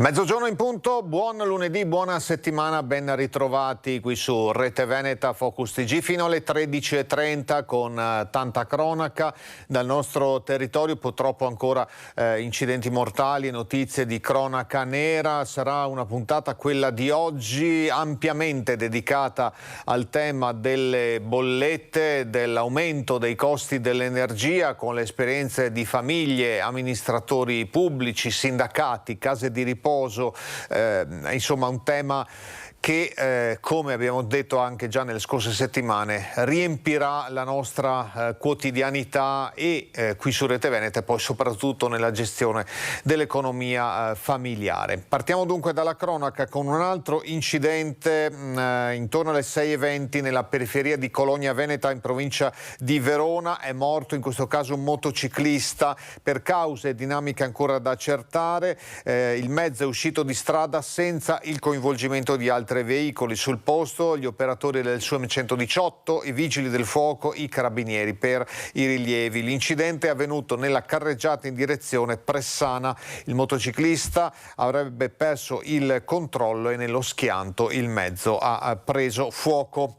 Mezzogiorno in punto, buon lunedì, buona settimana, ben ritrovati qui su Rete Veneta Focus TG fino alle 13:30 con tanta cronaca dal nostro territorio, purtroppo ancora incidenti mortali, notizie di cronaca nera. Sarà una puntata, quella di oggi, ampiamente dedicata al tema delle bollette, dell'aumento dei costi dell'energia, con le esperienze di famiglie, amministratori pubblici, sindacati, case di riposo. Insomma un tema che, come abbiamo detto anche già nelle scorse settimane, riempirà la nostra quotidianità e qui su Rete Veneta e poi soprattutto nella gestione dell'economia familiare. Partiamo dunque dalla cronaca con un altro incidente intorno alle 6:20 nella periferia di Colonia Veneta in provincia di Verona. È morto in questo caso un motociclista per cause e dinamiche ancora da accertare. Il mezzo è uscito di strada senza il coinvolgimento di altri veicoli. Sul posto gli operatori del SUAM 118, i vigili del fuoco, i carabinieri per i rilievi. L'incidente è avvenuto nella carreggiata in direzione Pressana. Il motociclista avrebbe perso il controllo e nello schianto il mezzo ha preso fuoco.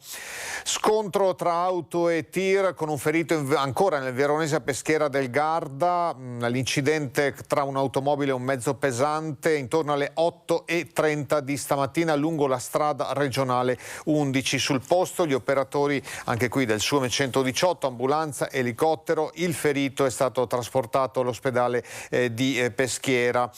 Scontro tra auto e tir con un ferito ancora nel veronese Peschiera del Garda. L'incidente tra un'automobile e un mezzo pesante intorno alle 8:30 di stamattina lungo la strada regionale 11. Sul posto gli operatori anche qui del SUAM 118, ambulanza, elicottero. Il ferito è stato trasportato all'ospedale di Peschiera.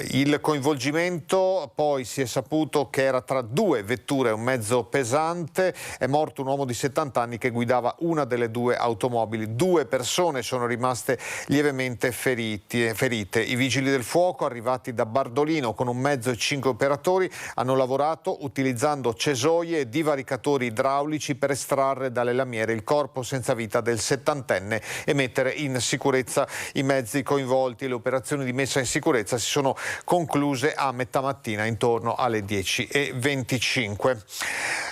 Il coinvolgimento poi si è saputo che era tra due vetture e un mezzo pesante. È morto un uomo di 70 anni che guidava una delle due automobili. 2 persone sono rimaste lievemente ferite. I vigili del fuoco arrivati da Bardolino con un mezzo e 5 operatori hanno lavorato utilizzando cesoie e divaricatori idraulici per estrarre dalle lamiere il corpo senza vita del 70enne e mettere in sicurezza i mezzi coinvolti. Le operazioni di messa in sicurezza si sono concluse a metà mattina intorno alle 10:25.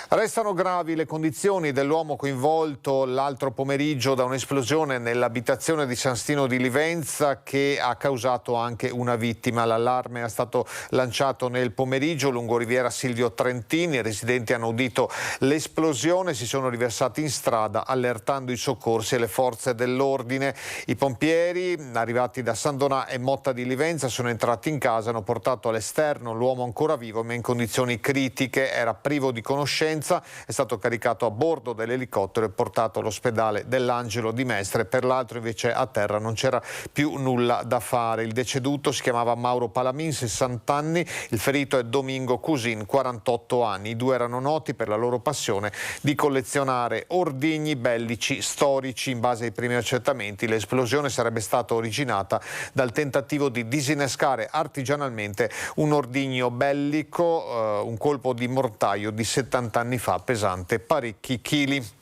Restano gravi le condizioni dell'uomo coinvolto l'altro pomeriggio da un'esplosione nell'abitazione di San Stino di Livenza che ha causato anche una vittima. L'allarme è stato lanciato nel pomeriggio lungo Riviera Silvio Trentini. I residenti hanno udito l'esplosione, si sono riversati in strada allertando i soccorsi e le forze dell'ordine. I pompieri arrivati da San Donà e Motta di Livenza sono entrati in casa, hanno portato all'esterno l'uomo ancora vivo ma in condizioni critiche, era privo di conoscenza. È stato caricato a bordo dell'elicottero e portato all'ospedale dell'Angelo di Mestre. Per l'altro invece a terra non c'era più nulla da fare. Il deceduto si chiamava Mauro Palamin, 60 anni, il ferito è Domingo Cusin, 48 anni. I due erano noti per la loro passione di collezionare ordigni bellici storici. In base ai primi accertamenti l'esplosione sarebbe stata originata dal tentativo di disinnescare artigianalmente un ordigno bellico, un colpo di mortaio di 70 anni fa, pesante parecchi chili.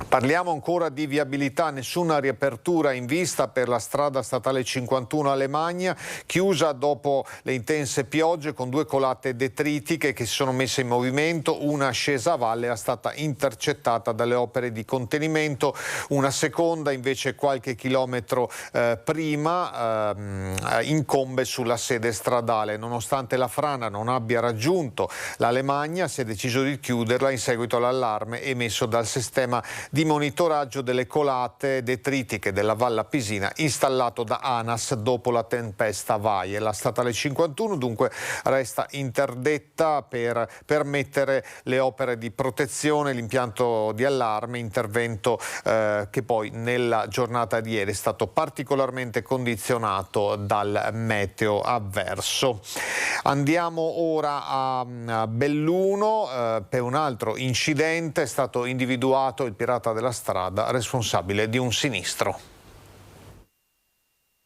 Parliamo ancora di viabilità, nessuna riapertura in vista per la strada statale 51 a Lemagna, chiusa dopo le intense piogge con 2 colate detritiche che si sono messe in movimento. Una scesa a valle è stata intercettata dalle opere di contenimento, una seconda invece qualche chilometro prima incombe sulla sede stradale. Nonostante la frana non abbia raggiunto la Lemagna, si è deciso di chiuderla in seguito all'allarme emesso dal sistema di monitoraggio delle colate detritiche della Valle Appisina installato da ANAS dopo la tempesta Vaie. La statale 51 dunque resta interdetta per permettere le opere di protezione, l'impianto di allarme, intervento che poi nella giornata di ieri è stato particolarmente condizionato dal meteo avverso. Andiamo ora a Belluno. Per un altro incidente è stato individuato il pirata della strada responsabile di un sinistro.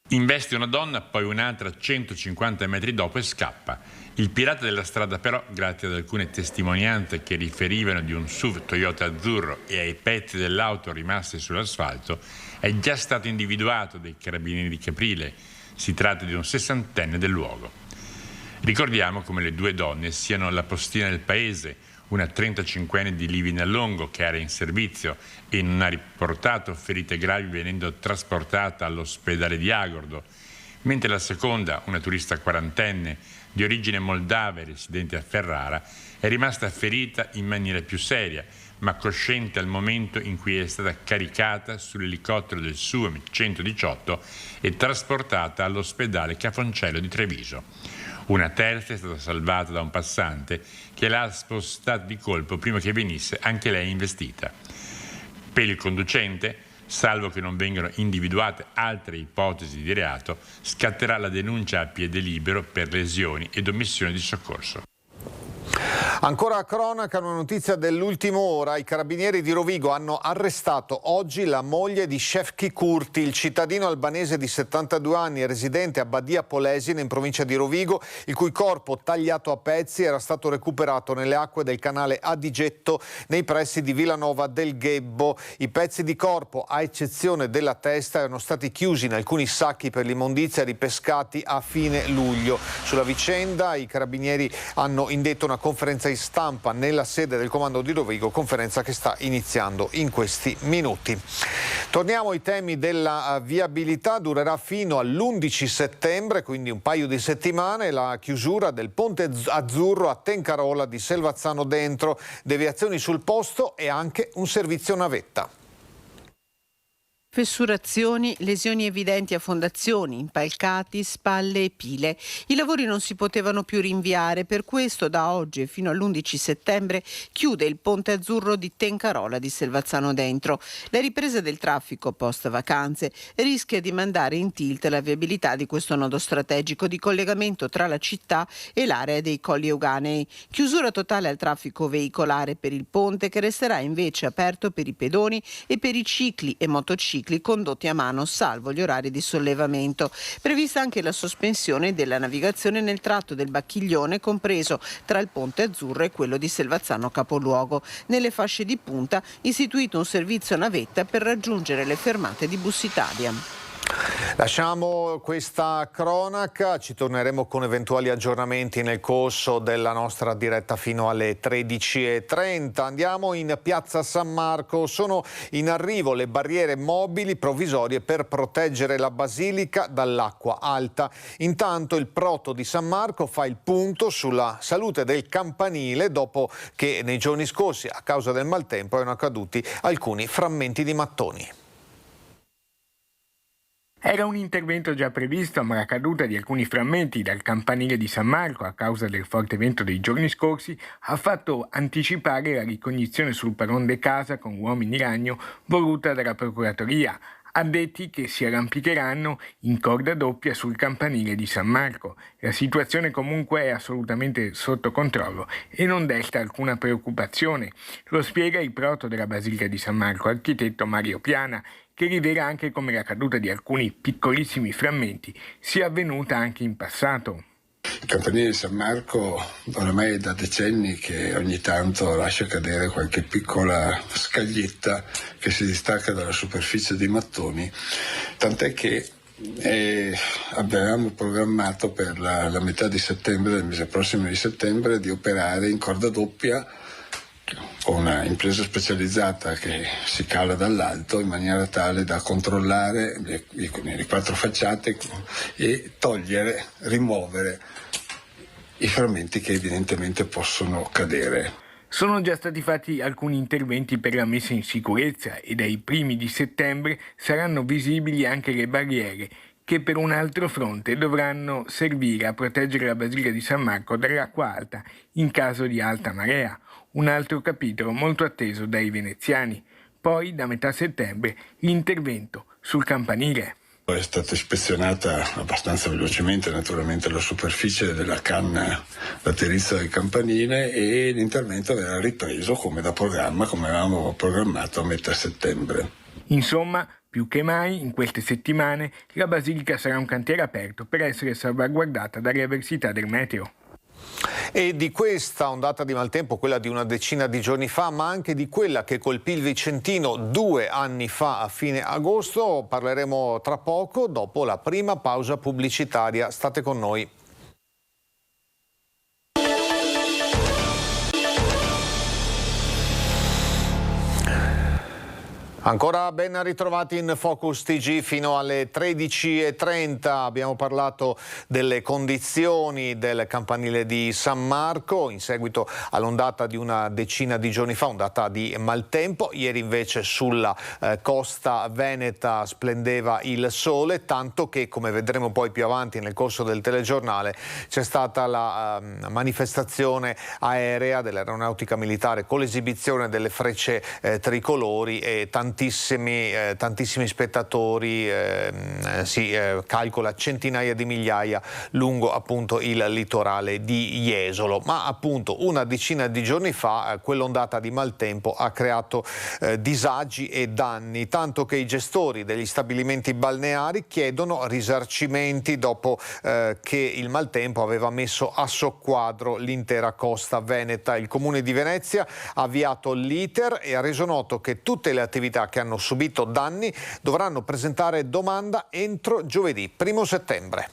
Investe una donna, poi un'altra 150 metri dopo e scappa. Il pirata della strada però, grazie ad alcune testimonianze che riferivano di un SUV Toyota azzurro e ai pezzi dell'auto rimasti sull'asfalto, è già stato individuato dai carabinieri di Caprile. Si tratta di un 60enne del luogo. Ricordiamo come le 2 donne siano la postina del paese, una 35enne di Livinallongo che era in servizio e non ha riportato ferite gravi venendo trasportata all'ospedale di Agordo, mentre la seconda, una turista quarantenne di origine moldava e residente a Ferrara, è rimasta ferita in maniera più seria, ma cosciente al momento in cui è stata caricata sull'elicottero del SUAMI 118 e trasportata all'ospedale Cafoncello di Treviso. Una terza è stata salvata da un passante che l'ha spostata di colpo prima che venisse anche lei investita. Per il conducente, salvo che non vengano individuate altre ipotesi di reato, scatterà la denuncia a piede libero per lesioni ed omissione di soccorso. Ancora a cronaca, una notizia dell'ultima ora. I carabinieri di Rovigo hanno arrestato oggi la moglie di Shefki Curti, il cittadino albanese di 72 anni, residente a Badia Polesine in provincia di Rovigo, il cui corpo tagliato a pezzi era stato recuperato nelle acque del canale Adigetto nei pressi di Villanova del Ghebbo. I pezzi di corpo, a eccezione della testa, erano stati chiusi in alcuni sacchi per l'immondizia ripescati a fine luglio. Sulla vicenda i carabinieri hanno indetto una conferenza di stampa nella sede del comando di Rovigo, conferenza che sta iniziando in questi minuti. Torniamo ai temi della viabilità. Durerà fino all'11 settembre, quindi un paio di settimane, la chiusura del ponte azzurro a Tencarola di Selvazzano Dentro, deviazioni sul posto e anche un servizio navetta. Fessurazioni, lesioni evidenti a fondazioni, impalcati, spalle e pile. I lavori non si potevano più rinviare, per questo da oggi e fino all'11 settembre chiude il ponte azzurro di Tencarola di Selvazzano Dentro. La ripresa del traffico post vacanze rischia di mandare in tilt la viabilità di questo nodo strategico di collegamento tra la città e l'area dei Colli Euganei. Chiusura totale al traffico veicolare per il ponte, che resterà invece aperto per i pedoni e per i cicli e motocicli condotti a mano, salvo gli orari di sollevamento. Prevista anche la sospensione della navigazione nel tratto del Bacchiglione compreso tra il Ponte Azzurro e quello di Selvazzano capoluogo. Nelle fasce di punta istituito un servizio navetta per raggiungere le fermate di Bus Italia. Lasciamo questa cronaca, ci torneremo con eventuali aggiornamenti nel corso della nostra diretta fino alle 13:30. Andiamo in piazza San Marco, sono in arrivo le barriere mobili provvisorie per proteggere la basilica dall'acqua alta. Intanto il proto di San Marco fa il punto sulla salute del campanile dopo che nei giorni scorsi a causa del maltempo erano accaduti alcuni frammenti di mattoni. Era un intervento già previsto, ma la caduta di alcuni frammenti dal campanile di San Marco a causa del forte vento dei giorni scorsi ha fatto anticipare la ricognizione sul perron de casa con uomini ragno voluta dalla Procuratoria, addetti che si arrampicheranno in corda doppia sul campanile di San Marco. La situazione comunque è assolutamente sotto controllo e non desta alcuna preoccupazione. Lo spiega il proto della Basilica di San Marco, architetto Mario Piana, che rivela anche come la caduta di alcuni piccolissimi frammenti sia avvenuta anche in passato. Il campanile di San Marco oramai è da decenni che ogni tanto lascia cadere qualche piccola scaglietta che si distacca dalla superficie dei mattoni, tant'è che avevamo programmato per la metà di settembre, del mese prossimo di settembre, di operare in corda doppia con una impresa specializzata che si cala dall'alto in maniera tale da controllare le quattro facciate e rimuovere i frammenti che evidentemente possono cadere. Sono già stati fatti alcuni interventi per la messa in sicurezza e dai primi di settembre saranno visibili anche le barriere che per un altro fronte dovranno servire a proteggere la Basilica di San Marco dall'acqua alta in caso di alta marea. Un altro capitolo molto atteso dai veneziani. Poi, da metà settembre, l'intervento sul campanile. È stata ispezionata abbastanza velocemente naturalmente la superficie della canna laterizia del campanile e l'intervento verrà ripreso come da programma, come avevamo programmato a metà settembre. Insomma, più che mai in queste settimane la Basilica sarà un cantiere aperto per essere salvaguardata dalle avversità del meteo. E di questa ondata di maltempo, quella di una decina di giorni fa, ma anche di quella che colpì il Vicentino 2 anni fa a fine agosto, parleremo tra poco dopo la prima pausa pubblicitaria. State con noi. Ancora ben ritrovati in Focus TG fino alle 13:30. Abbiamo parlato delle condizioni del campanile di San Marco in seguito all'ondata di una decina di giorni fa, ondata di maltempo. Ieri invece sulla costa veneta splendeva il sole, tanto che, come vedremo poi più avanti nel corso del telegiornale, c'è stata la manifestazione aerea dell'Aeronautica Militare con l'esibizione delle frecce tricolori e tantissimi spettatori, si calcola centinaia di migliaia lungo appunto il litorale di Jesolo, ma appunto una decina di giorni fa quell'ondata di maltempo ha creato disagi e danni, tanto che i gestori degli stabilimenti balneari chiedono risarcimenti dopo che il maltempo aveva messo a soqquadro l'intera costa veneta. Il Comune di Venezia ha avviato l'iter e ha reso noto che tutte le attività che hanno subito danni dovranno presentare domanda entro giovedì 1 settembre.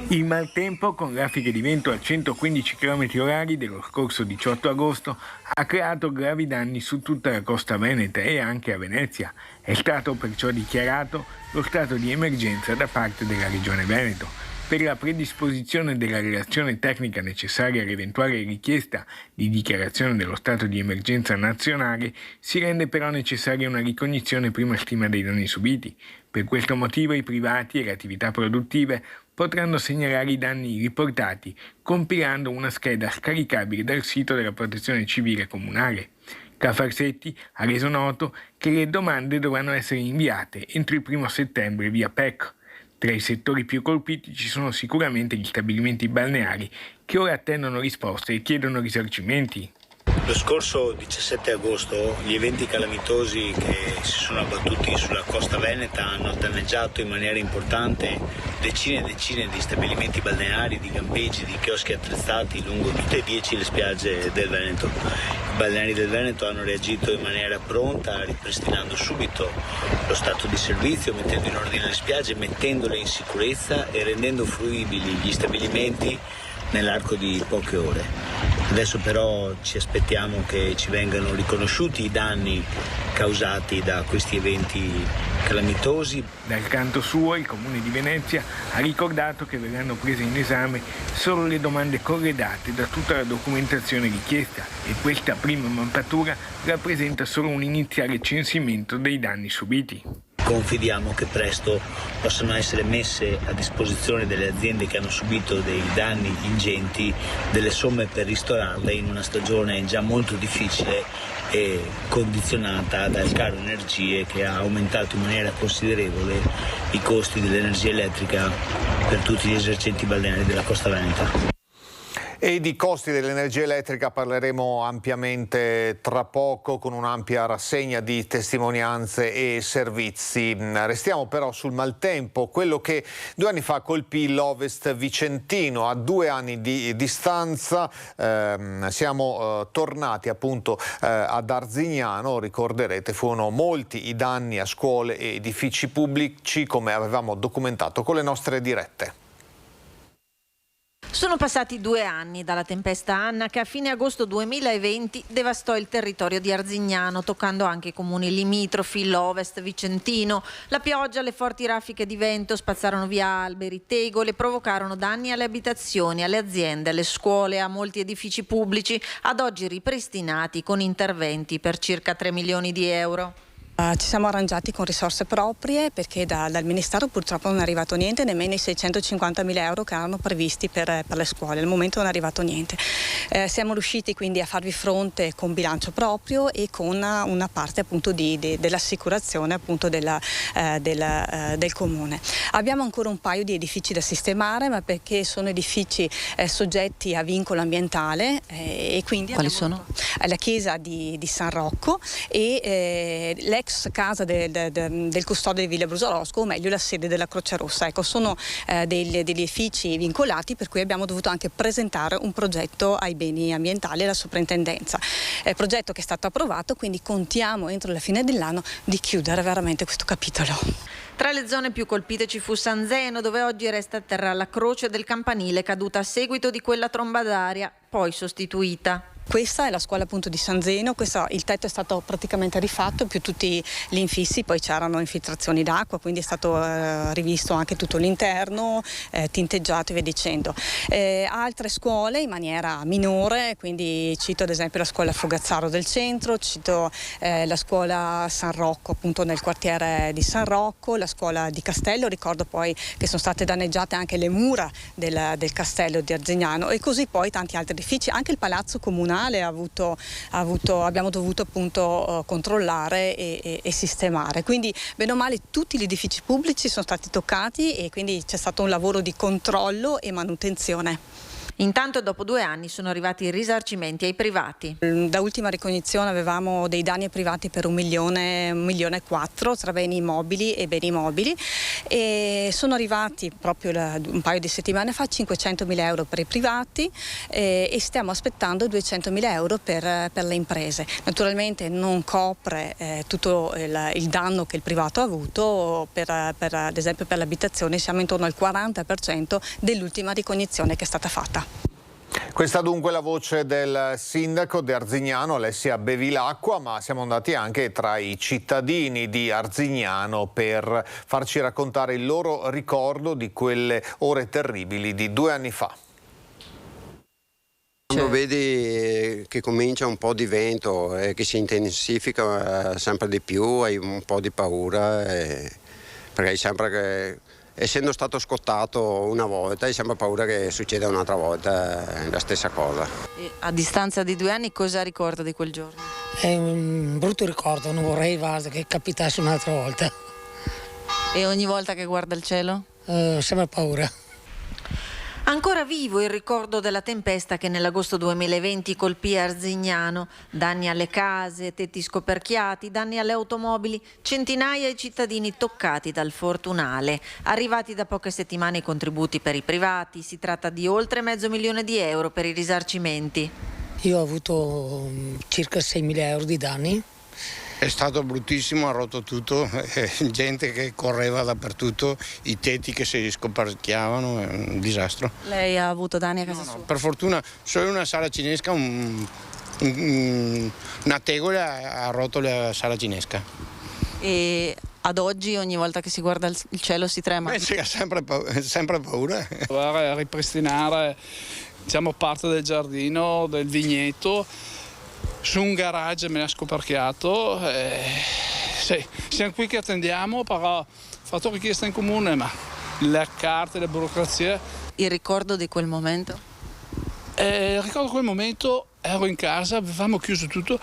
Il maltempo, con raffiche di vento a 115 km/h dello scorso 18 agosto, ha creato gravi danni su tutta la costa veneta e anche a Venezia. È stato perciò dichiarato lo stato di emergenza da parte della Regione Veneto. Per la predisposizione della relazione tecnica necessaria all'eventuale richiesta di dichiarazione dello stato di emergenza nazionale, si rende però necessaria una ricognizione prima stima dei danni subiti. Per questo motivo i privati e le attività produttive potranno segnalare i danni riportati compilando una scheda scaricabile dal sito della Protezione Civile Comunale. Cafarsetti ha reso noto che le domande dovranno essere inviate entro il 1 settembre via PEC. Tra i settori più colpiti ci sono sicuramente gli stabilimenti balneari che ora attendono risposte e chiedono risarcimenti. Lo scorso 17 agosto gli eventi calamitosi che si sono abbattuti sulla costa veneta hanno danneggiato in maniera importante decine e decine di stabilimenti balneari, di campeggi, di chioschi attrezzati lungo tutte e 10 le spiagge del Veneto. I balneari del Veneto hanno reagito in maniera pronta, ripristinando subito lo stato di servizio, mettendo in ordine le spiagge, mettendole in sicurezza e rendendo fruibili gli stabilimenti nell'arco di poche ore. Adesso però ci aspettiamo che ci vengano riconosciuti i danni causati da questi eventi calamitosi. Dal canto suo il Comune di Venezia ha ricordato che verranno prese in esame solo le domande corredate da tutta la documentazione richiesta e questa prima mappatura rappresenta solo un iniziale censimento dei danni subiti. Confidiamo che presto possano essere messe a disposizione delle aziende che hanno subito dei danni ingenti delle somme per ristorarle in una stagione già molto difficile e condizionata dal caro energie che ha aumentato in maniera considerevole i costi dell'energia elettrica per tutti gli esercenti balneari della costa veneta. E di costi dell'energia elettrica parleremo ampiamente tra poco con un'ampia rassegna di testimonianze e servizi. Restiamo però sul maltempo, quello che 2 anni fa colpì l'Ovest vicentino. A 2 anni di distanza siamo tornati appunto ad Arzignano. Ricorderete, furono molti i danni a scuole e edifici pubblici, come avevamo documentato con le nostre dirette. Sono passati 2 anni dalla tempesta Anna che a fine agosto 2020 devastò il territorio di Arzignano, toccando anche i comuni limitrofi, l'Ovest vicentino. La pioggia e le forti raffiche di vento spazzarono via alberi, tegole, provocarono danni alle abitazioni, alle aziende, alle scuole, a molti edifici pubblici, ad oggi ripristinati con interventi per circa 3 milioni di euro. Ci siamo arrangiati con risorse proprie perché dal Ministero purtroppo non è arrivato niente, nemmeno i 650.000 euro che erano previsti per le scuole. Al momento non è arrivato niente. Siamo riusciti quindi a farvi fronte con bilancio proprio e con una parte appunto dell'assicurazione appunto del Comune. Abbiamo ancora un paio di edifici da sistemare, ma perché sono edifici soggetti a vincolo ambientale e quindi quali sono? La chiesa di San Rocco e l'ex casa del custode di Villa Brusarosco, o meglio la sede della Croce Rossa. Ecco, sono degli edifici vincolati, per cui abbiamo dovuto anche presentare un progetto ai beni ambientali alla soprintendenza. Progetto che è stato approvato, quindi contiamo entro la fine dell'anno di chiudere veramente questo capitolo. Tra le zone più colpite ci fu San Zeno, dove oggi resta a terra la croce del campanile caduta a seguito di quella tromba d'aria, poi sostituita. Questa è la scuola appunto di San Zeno, il tetto è stato praticamente rifatto, più tutti gli infissi, poi c'erano infiltrazioni d'acqua, quindi è stato rivisto anche tutto l'interno, tinteggiato e via dicendo. Altre scuole in maniera minore, quindi cito ad esempio la scuola Fogazzaro del centro, cito la scuola San Rocco appunto nel quartiere di San Rocco, la scuola di Castello, ricordo poi che sono state danneggiate anche le mura del castello di Arzignano e così poi tanti altri edifici, anche il palazzo comunale abbiamo dovuto appunto controllare e sistemare, quindi bene o male tutti gli edifici pubblici sono stati toccati e quindi c'è stato un lavoro di controllo e manutenzione. Intanto dopo 2 anni sono arrivati i risarcimenti ai privati. Da ultima ricognizione avevamo dei danni ai privati per 1,4 milioni tra beni immobili e beni mobili e sono arrivati proprio un paio di settimane fa 500.000 euro per i privati e stiamo aspettando 200.000 euro per le imprese. Naturalmente non copre tutto il danno che il privato ha avuto, ad esempio per l'abitazione siamo intorno al 40% dell'ultima ricognizione che è stata fatta. Questa dunque la voce del sindaco di Arzignano, Alessia Bevilacqua, ma siamo andati anche tra i cittadini di Arzignano per farci raccontare il loro ricordo di quelle ore terribili di 2 anni fa. Quando vedi che comincia un po' di vento e che si intensifica sempre di più, hai un po' di paura, perché hai sempre che... Essendo stato scottato una volta, hai sempre paura che succeda un'altra volta la stessa cosa. E a distanza di 2 anni cosa ricorda di quel giorno? È un brutto ricordo, non vorrei che capitasse un'altra volta. E ogni volta che guarda il cielo? Sempre paura. Ancora vivo il ricordo della tempesta che nell'agosto 2020 colpì Arzignano. Danni alle case, tetti scoperchiati, danni alle automobili, centinaia di cittadini toccati dal fortunale. Arrivati da poche settimane i contributi per i privati, si tratta di oltre $500.000 di euro per i risarcimenti. Io ho avuto circa 6.000 euro di danni. È stato bruttissimo, ha rotto tutto, gente che correva dappertutto, i tetti che si scoperchiavano, è un disastro. Lei ha avuto danni a casa sua? Per fortuna solo una sala cinesca, una tegola ha rotto la sala cinesca. E ad oggi ogni volta che si guarda il cielo si trema? Beh, c'è sempre paura. Ripristinare parte del giardino, del vigneto, su un garage me l'ha scoperchiato, sì, siamo qui che attendiamo, però ho fatto richiesta in comune, ma le carte, le burocrazie. Il ricordo di quel momento? Ricordo quel momento, ero in casa, avevamo chiuso tutto,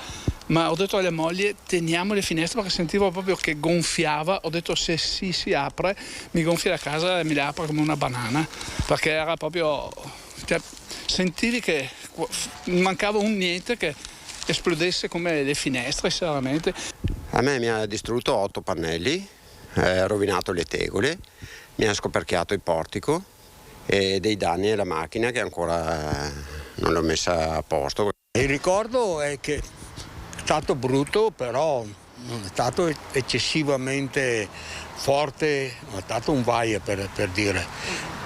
ma ho detto alla moglie teniamo le finestre perché sentivo proprio che gonfiava, ho detto se si apre mi gonfia la casa e mi la apre come una banana, perché era proprio, sentivi che mancava un niente che esplodesse come le finestre, sinceramente. A me mi ha distrutto 8 pannelli, rovinato le tegole, mi ha scoperchiato il portico e dei danni alla macchina che ancora non l'ho messa a posto. Il ricordo è che è stato brutto, però non è stato eccessivamente forte, è stato un vaia per dire.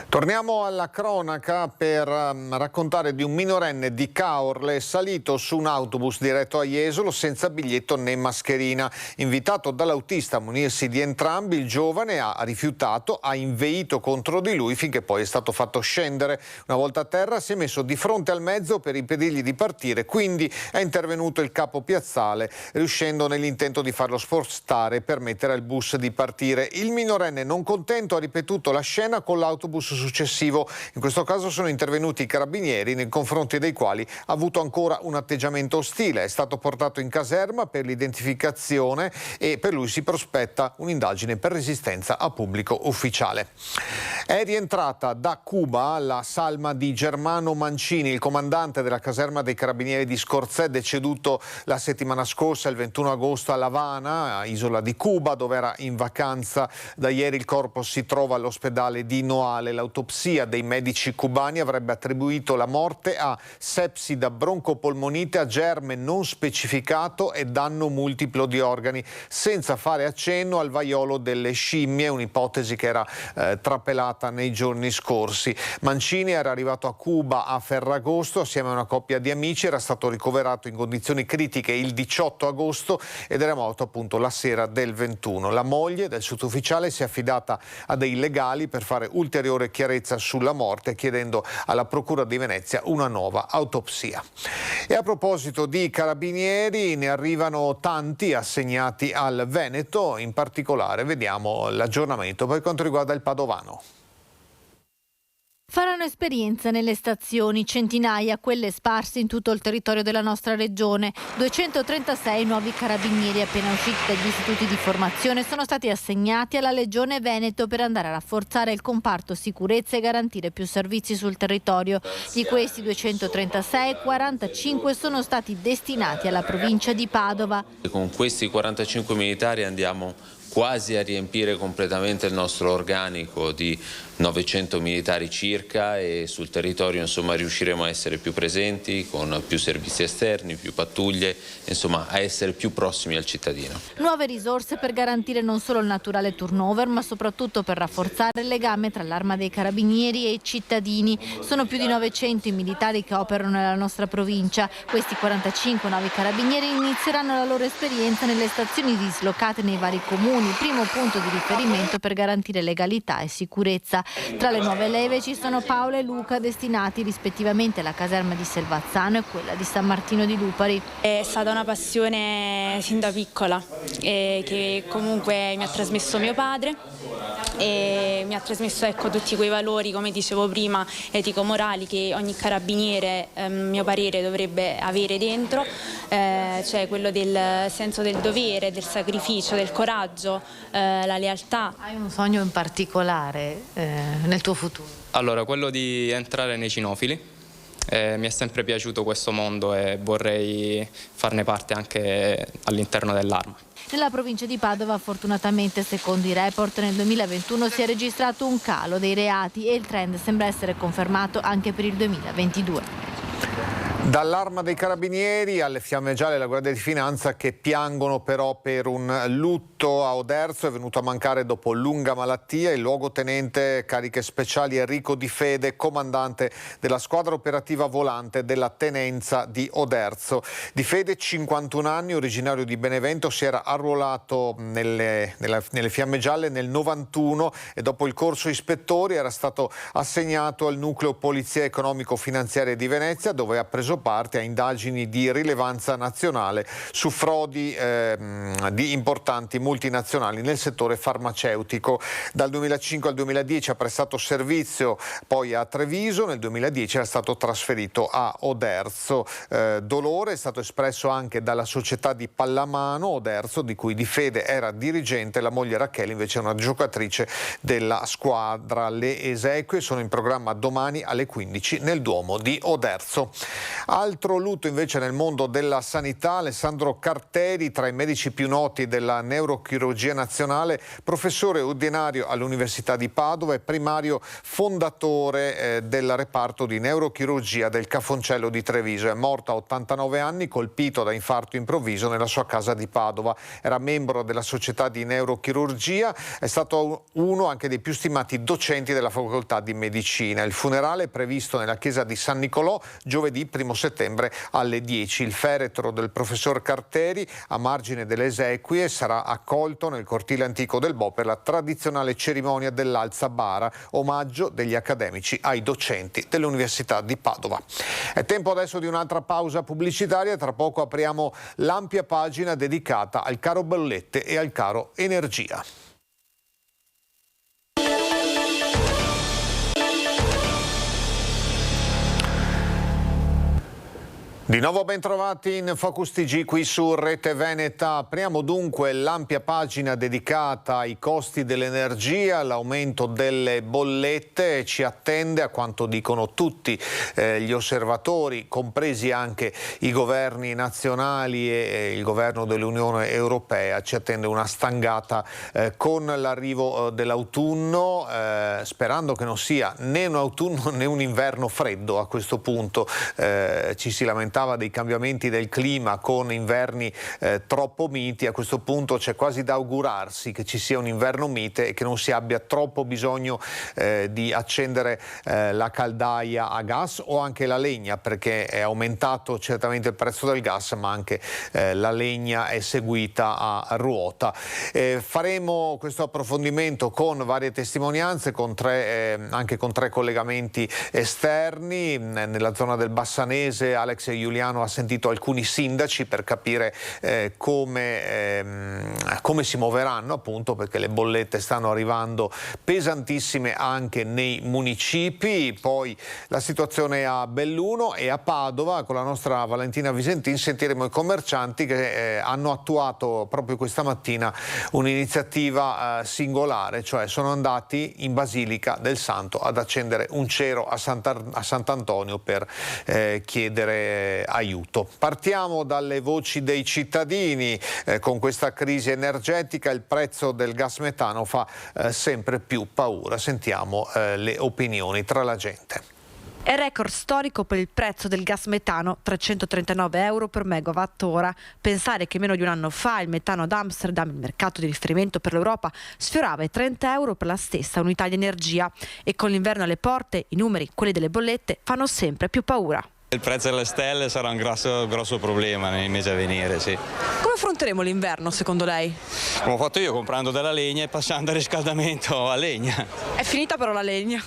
Torniamo alla cronaca per raccontare di un minorenne di Caorle salito su un autobus diretto a Jesolo senza biglietto né mascherina. Invitato dall'autista a munirsi di entrambi, il giovane ha rifiutato, ha inveito contro di lui finché poi è stato fatto scendere. Una volta a terra si è messo di fronte al mezzo per impedirgli di partire, quindi è intervenuto il capo piazzale, riuscendo nell'intento di farlo spostare e permettere al bus di partire. Il minorenne, non contento, ha ripetuto la scena con l'autobus successivo. In questo caso sono intervenuti i carabinieri, nei confronti dei quali ha avuto ancora un atteggiamento ostile. È stato portato in caserma per l'identificazione e per lui si prospetta un'indagine per resistenza a pubblico ufficiale. È rientrata da Cuba la salma di Germano Mancini, il comandante della caserma dei carabinieri di Scorzè, deceduto la settimana scorsa, il 21 agosto, a La Habana, isola di Cuba, dove era in vacanza. Da ieri il corpo si trova all'ospedale di Noale. l'autopsia dei medici cubani avrebbe attribuito la morte a sepsi da broncopolmonite a germe non specificato e danno multiplo di organi, senza fare accenno al vaiolo delle scimmie, un'ipotesi che era trapelata nei giorni scorsi. Mancini era arrivato a Cuba a Ferragosto assieme a una coppia di amici, era stato ricoverato in condizioni critiche il 18 agosto ed era morto appunto la sera del 21. La moglie del sottufficiale si è affidata a dei legali per fare ulteriore chiarezza sulla morte, chiedendo alla Procura di Venezia una nuova autopsia. E a proposito di carabinieri, ne arrivano tanti assegnati al Veneto, in particolare vediamo l'aggiornamento per quanto riguarda il Padovano. Faranno esperienza nelle stazioni, centinaia quelle sparse in tutto il territorio della nostra regione. 236 nuovi carabinieri appena usciti dagli istituti di formazione sono stati assegnati alla Legione Veneto per andare a rafforzare il comparto sicurezza e garantire più servizi sul territorio. Di questi 236, 45 sono stati destinati alla provincia di Padova. Con questi 45 militari andiamo quasi a riempire completamente il nostro organico di 900 militari circa e sul territorio insomma riusciremo a essere più presenti con più servizi esterni, più pattuglie, insomma a essere più prossimi al cittadino. Nuove risorse per garantire non solo il naturale turnover ma soprattutto per rafforzare il legame tra l'Arma dei Carabinieri e i cittadini. Sono più di 900 i militari che operano nella nostra provincia. Questi 45 nuovi carabinieri inizieranno la loro esperienza nelle stazioni dislocate nei vari comuni, primo punto di riferimento per garantire legalità e sicurezza. Tra le nuove leve ci sono Paola e Luca, destinati rispettivamente alla caserma di Selvazzano e quella di San Martino di Lupari. È stata una passione sin da piccola che comunque mi ha trasmesso mio padre e mi ha trasmesso tutti quei valori, come dicevo prima, etico-morali che ogni carabiniere, a mio parere, dovrebbe avere dentro, cioè quello del senso del dovere, del sacrificio, del coraggio, la lealtà. Hai un sogno in particolare nel tuo futuro? Allora, quello di entrare nei cinofili. Mi è sempre piaciuto questo mondo e vorrei farne parte anche all'interno dell'Arma. Nella provincia di Padova, fortunatamente, secondo i report, nel 2021 si è registrato un calo dei reati e il trend sembra essere confermato anche per il 2022. Dall'Arma dei Carabinieri alle Fiamme Gialle e alla Guardia di Finanza, che piangono però per un lutto a Oderzo. È venuto a mancare dopo lunga malattia il luogotenente cariche speciali Enrico Di Fede, comandante della squadra operativa volante della tenenza di Oderzo. Di Fede, 51 anni, originario di Benevento, si era arruolato nelle Fiamme Gialle nel 91 e dopo il corso ispettori era stato assegnato al nucleo Polizia Economico-Finanziaria di Venezia, dove ha preso parte a indagini di rilevanza nazionale su frodi di importanti multinazionali nel settore farmaceutico. Dal 2005 al 2010 ha prestato servizio poi a Treviso, nel 2010 era stato trasferito a Oderzo. Dolore è stato espresso anche dalla società di pallamano Oderzo, di cui Di Fede era dirigente. La moglie Rachele invece è una giocatrice della squadra. Le esequie sono in programma domani alle 15 nel Duomo di Oderzo. Altro lutto invece nel mondo della sanità: Alessandro Carteri, tra i medici più noti della neurochirurgia nazionale, professore ordinario all'Università di Padova e primario fondatore del reparto di neurochirurgia del Cafoncello di Treviso. È morto a 89 anni, colpito da infarto improvviso nella sua casa di Padova. Era membro della Società di Neurochirurgia, è stato uno anche dei più stimati docenti della Facoltà di Medicina. Il funerale è previsto nella chiesa di San Nicolò giovedì 1 settembre alle 10. Il feretro del professor Carteri, a margine delle esequie, sarà accolto nel cortile antico del Bo per la tradizionale cerimonia dell'Alza Bara, omaggio degli accademici ai docenti dell'Università di Padova. È tempo adesso di un'altra pausa pubblicitaria. Tra poco apriamo l'ampia pagina dedicata al caro bollette e al caro energia. Di nuovo ben trovati in Focus TG qui su Rete Veneta. Apriamo dunque l'ampia pagina dedicata ai costi dell'energia, l'aumento delle bollette. Ci attende, a quanto dicono tutti gli osservatori, compresi anche i governi nazionali e il governo dell'Unione Europea, ci attende una stangata con l'arrivo dell'autunno, sperando che non sia né un autunno né un inverno freddo. A questo punto ci si lamentava dei cambiamenti del clima con inverni troppo miti. A questo punto c'è quasi da augurarsi che ci sia un inverno mite e che non si abbia troppo bisogno di accendere la caldaia a gas o anche la legna, perché è aumentato certamente il prezzo del gas, ma anche la legna è seguita a ruota. Faremo questo approfondimento con varie testimonianze, anche con tre collegamenti esterni. Nella zona del Bassanese Alex Giuliano ha sentito alcuni sindaci per capire come si muoveranno, appunto perché le bollette stanno arrivando pesantissime anche nei municipi. Poi la situazione a Belluno e a Padova. Con la nostra Valentina Visentin sentiremo i commercianti che hanno attuato proprio questa mattina un'iniziativa singolare, cioè sono andati in Basilica del Santo ad accendere un cero a Sant'Antonio per chiedere aiuto. Partiamo dalle voci dei cittadini. Con questa crisi energetica il prezzo del gas metano fa sempre più paura. Sentiamo le opinioni tra la gente. È record storico per il prezzo del gas metano, 339 euro per megawattora. Pensare che meno di un anno fa il metano ad Amsterdam, il mercato di riferimento per l'Europa, sfiorava i 30 euro per la stessa unità di energia. E con l'inverno alle porte, i numeri, quelli delle bollette, fanno sempre più paura. Il prezzo delle stelle sarà un grosso problema nei mesi a venire, sì. Come affronteremo l'inverno secondo lei? Come ho fatto io, comprando della legna e passando al riscaldamento a legna. È finita però la legna?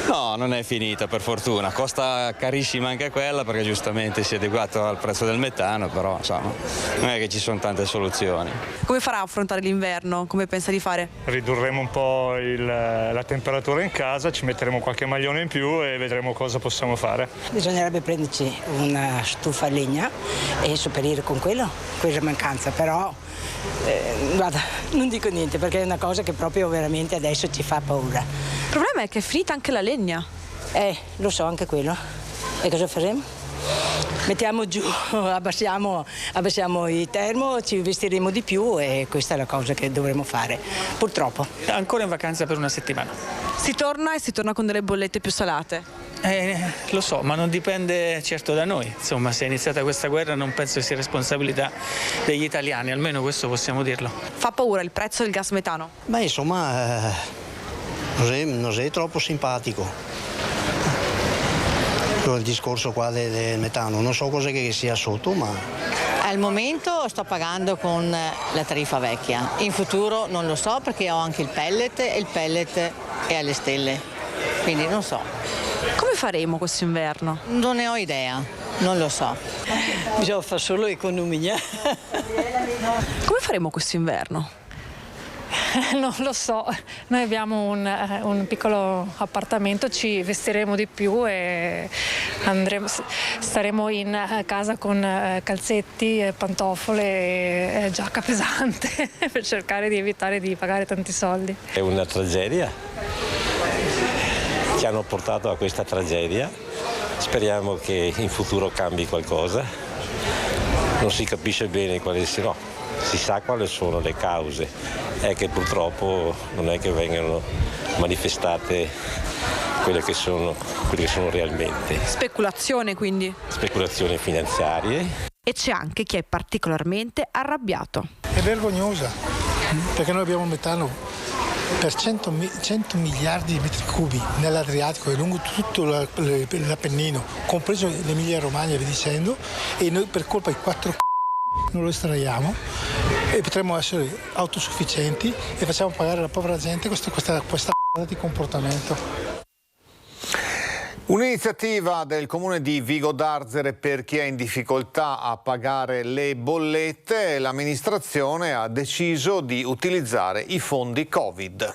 No, non è finita per fortuna, costa carissima anche quella perché giustamente si è adeguato al prezzo del metano, però insomma non è che ci sono tante soluzioni. Come farà a affrontare l'inverno? Come pensa di fare? Ridurremo un po' la temperatura in casa, ci metteremo qualche maglione in più e vedremo cosa possiamo fare. Bisognerebbe prenderci una stufa a legna e sopperire con quella mancanza, però guarda, non dico niente perché è una cosa che proprio veramente adesso ci fa paura. Il problema è che è finita anche la legna. Lo so, anche quello. E cosa faremo? Mettiamo giù, abbassiamo i termo, ci vestiremo di più e questa è la cosa che dovremo fare, purtroppo. Ancora in vacanza per una settimana. Si torna con delle bollette più salate? Lo so, ma non dipende certo da noi. Insomma, se è iniziata questa guerra non penso sia responsabilità degli italiani, almeno questo possiamo dirlo. Fa paura il prezzo del gas metano? Beh, insomma, non è troppo simpatico. Il discorso qua del metano, non so cosa che sia sotto, ma... Al momento sto pagando con la tariffa vecchia, in futuro non lo so perché ho anche il pellet e il pellet è alle stelle, quindi non so. Come faremo questo inverno? Non ne ho idea, non lo so. Bisogna fare solo economia. Come faremo questo inverno? Non lo so, noi abbiamo un piccolo appartamento, ci vestiremo di più e staremo in casa con calzetti, pantofole e giacca pesante per cercare di evitare di pagare tanti soldi. È una tragedia, ci hanno portato a questa tragedia, speriamo che in futuro cambi qualcosa, non si capisce bene quali siano. Si sa quali sono le cause, è che purtroppo non è che vengano manifestate quelle che sono realmente. Speculazione quindi? Speculazioni finanziarie. E c'è anche chi è particolarmente arrabbiato. È vergognosa, perché noi abbiamo metano per 100 miliardi di metri cubi nell'Adriatico e lungo tutto l'Appennino, compreso l'Emilia Romagna e via dicendo, e noi per colpa di 4 non lo estraiamo e potremmo essere autosufficienti e facciamo pagare alla povera gente questa di comportamento. Un'iniziativa del comune di Vigo d'Arzere per chi è in difficoltà a pagare le bollette. L'amministrazione ha deciso di utilizzare i fondi Covid.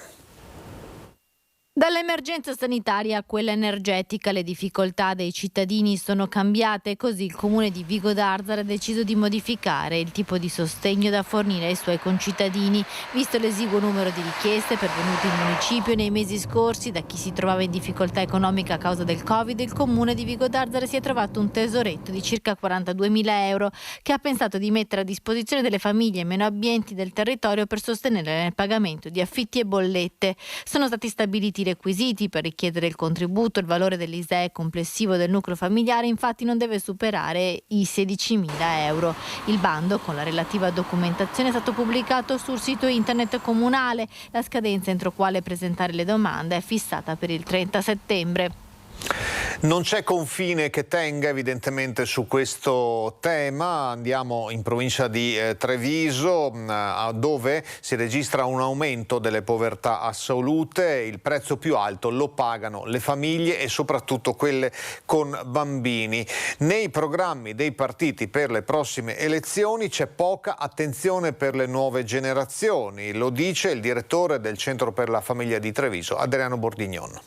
Dall'emergenza sanitaria a quella energetica le difficoltà dei cittadini sono cambiate, così il comune di Vigo d'Arzara ha deciso di modificare il tipo di sostegno da fornire ai suoi concittadini. Visto l'esiguo numero di richieste pervenute in municipio nei mesi scorsi da chi si trovava in difficoltà economica a causa del Covid, il comune di Vigo d'Arzara si è trovato un tesoretto di circa 42.000 euro che ha pensato di mettere a disposizione delle famiglie meno abbienti del territorio per sostenere nel pagamento di affitti e bollette. Sono stati stabiliti requisiti per richiedere il contributo. Il valore dell'ISEE complessivo del nucleo familiare infatti non deve superare i 16.000 euro. Il bando con la relativa documentazione è stato pubblicato sul sito internet comunale. La scadenza entro quale presentare le domande è fissata per il 30 settembre. Non c'è confine che tenga evidentemente su questo tema. Andiamo in provincia di Treviso, dove si registra un aumento delle povertà assolute. Il prezzo più alto lo pagano le famiglie e soprattutto quelle con bambini. Nei programmi dei partiti per le prossime elezioni c'è poca attenzione per le nuove generazioni. Lo dice il direttore del Centro per la Famiglia di Treviso, Adriano Bordignon.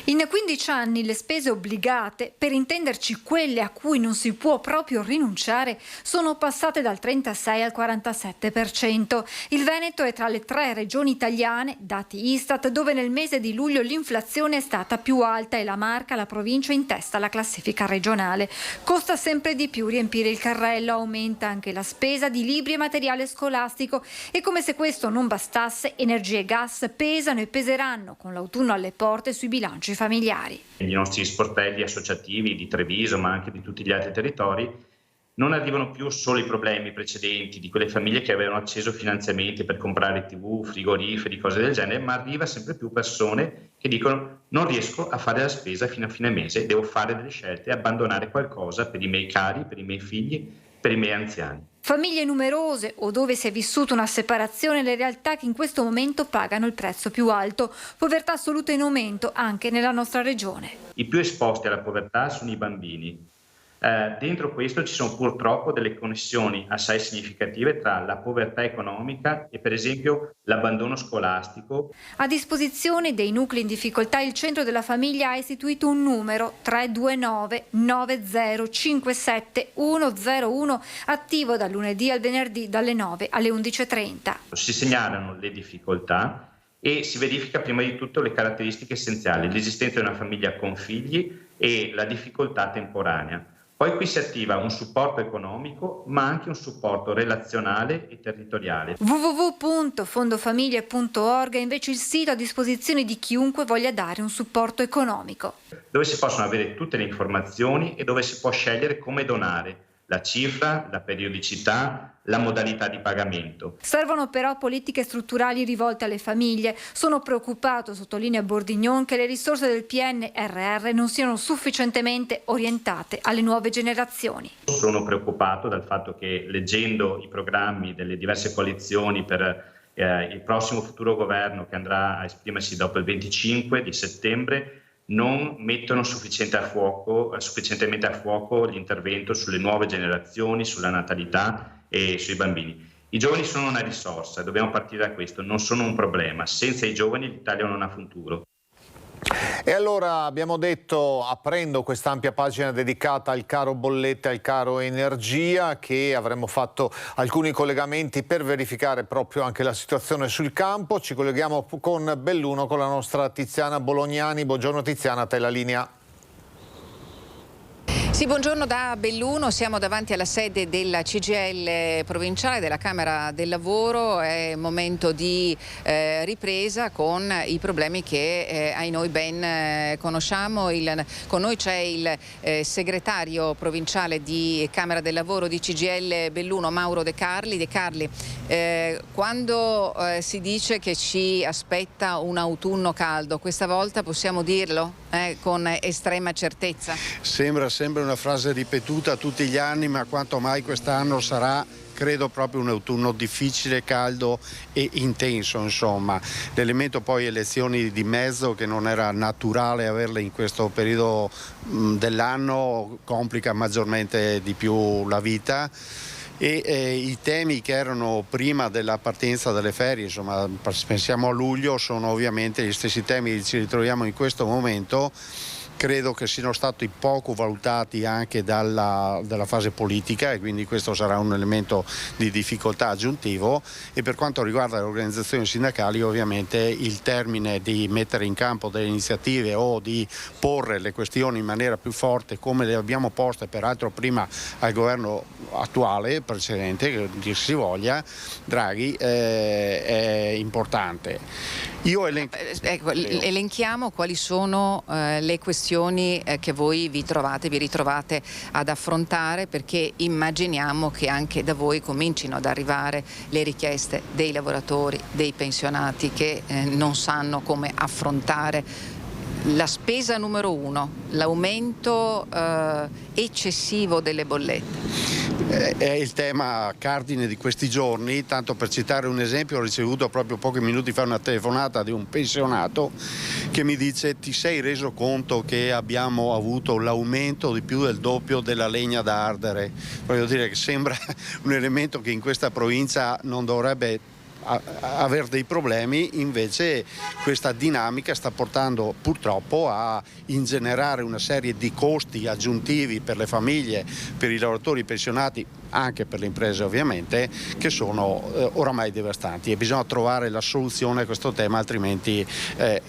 In 15 anni le spese obbligate, per intenderci quelle a cui non si può proprio rinunciare, sono passate dal 36 al 47%. Il Veneto è tra le 3 regioni italiane, dati Istat, dove nel mese di luglio l'inflazione è stata più alta e la Marca, la provincia, in testa alla classifica regionale. Costa sempre di più riempire il carrello, aumenta anche la spesa di libri e materiale scolastico e, come se questo non bastasse, energia e gas pesano e peseranno con l'autunno alle porte sui bilanci familiari. I nostri sportelli associativi di Treviso, ma anche di tutti gli altri territori, non arrivano più solo i problemi precedenti di quelle famiglie che avevano acceso finanziamenti per comprare TV, frigoriferi, cose del genere, ma arriva sempre più persone che dicono: non riesco a fare la spesa fino a fine mese, devo fare delle scelte, abbandonare qualcosa per i miei cari, per i miei figli, per i miei anziani. Famiglie numerose o dove si è vissuta una separazione, le realtà che in questo momento pagano il prezzo più alto. Povertà assoluta in aumento anche nella nostra regione. I più esposti alla povertà sono i bambini. Dentro questo ci sono purtroppo delle connessioni assai significative tra la povertà economica e per esempio l'abbandono scolastico. A disposizione dei nuclei in difficoltà il Centro della Famiglia ha istituito un numero 329 9057 101 attivo dal lunedì al venerdì dalle 9 alle 11.30. Si segnalano le difficoltà e si verifica prima di tutto le caratteristiche essenziali, l'esistenza di una famiglia con figli e la difficoltà temporanea. Poi qui si attiva un supporto economico, ma anche un supporto relazionale e territoriale. www.fondofamiglie.org è invece il sito a disposizione di chiunque voglia dare un supporto economico, dove si possono avere tutte le informazioni e dove si può scegliere come donare, la cifra, la periodicità, la modalità di pagamento. Servono però politiche strutturali rivolte alle famiglie. Sono preoccupato, sottolinea Bordignon, che le risorse del PNRR non siano sufficientemente orientate alle nuove generazioni. Sono preoccupato dal fatto che, leggendo i programmi delle diverse coalizioni per il prossimo futuro governo che andrà a esprimersi dopo il 25 di settembre, non mettono sufficientemente a fuoco l'intervento sulle nuove generazioni, sulla natalità e sui bambini. I giovani sono una risorsa, dobbiamo partire da questo, non sono un problema. Senza i giovani l'Italia non ha futuro. E allora abbiamo detto, aprendo quest'ampia pagina dedicata al caro bollette, al caro energia, che avremmo fatto alcuni collegamenti per verificare proprio anche la situazione sul campo. Ci colleghiamo con Belluno, con la nostra Tiziana Bolognani. Buongiorno Tiziana, a te la linea. Sì, buongiorno da Belluno, siamo davanti alla sede della CGIL provinciale della Camera del Lavoro, è momento di ripresa con i problemi che ai noi ben conosciamo. Con noi c'è il segretario provinciale di Camera del Lavoro di CGIL Belluno, Mauro De Carli. De Carli, quando si dice che ci aspetta un autunno caldo, questa volta possiamo dirlo con estrema certezza? Sembra una frase ripetuta tutti gli anni, ma quanto mai quest'anno sarà, credo, proprio un autunno difficile, caldo e intenso, insomma. L'elemento poi elezioni di mezzo, che non era naturale averle in questo periodo dell'anno, complica maggiormente di più la vita. e i temi che erano prima della partenza delle ferie, insomma pensiamo a luglio, sono ovviamente gli stessi temi che ci ritroviamo in questo momento. Credo che siano stati poco valutati anche dalla fase politica e quindi questo sarà un elemento di difficoltà aggiuntivo, e per quanto riguarda le organizzazioni sindacali ovviamente il termine di mettere in campo delle iniziative o di porre le questioni in maniera più forte come le abbiamo poste peraltro prima al governo attuale, precedente, che dir si voglia, Draghi, è importante. Elenchiamo quali sono le questioni che voi vi ritrovate ad affrontare, perché immaginiamo che anche da voi comincino ad arrivare le richieste dei lavoratori, dei pensionati che non sanno come affrontare la spesa numero 1, l'aumento eccessivo delle bollette. È il tema cardine di questi giorni. Tanto per citare un esempio, ho ricevuto proprio pochi minuti fa una telefonata di un pensionato che mi dice: ti sei reso conto che abbiamo avuto l'aumento di più del doppio della legna da ardere? Voglio dire che sembra un elemento che in questa provincia non dovrebbe avere dei problemi, invece questa dinamica sta portando purtroppo a ingenerare una serie di costi aggiuntivi per le famiglie, per i lavoratori pensionati, anche per le imprese ovviamente, che sono oramai devastanti, e bisogna trovare la soluzione a questo tema, altrimenti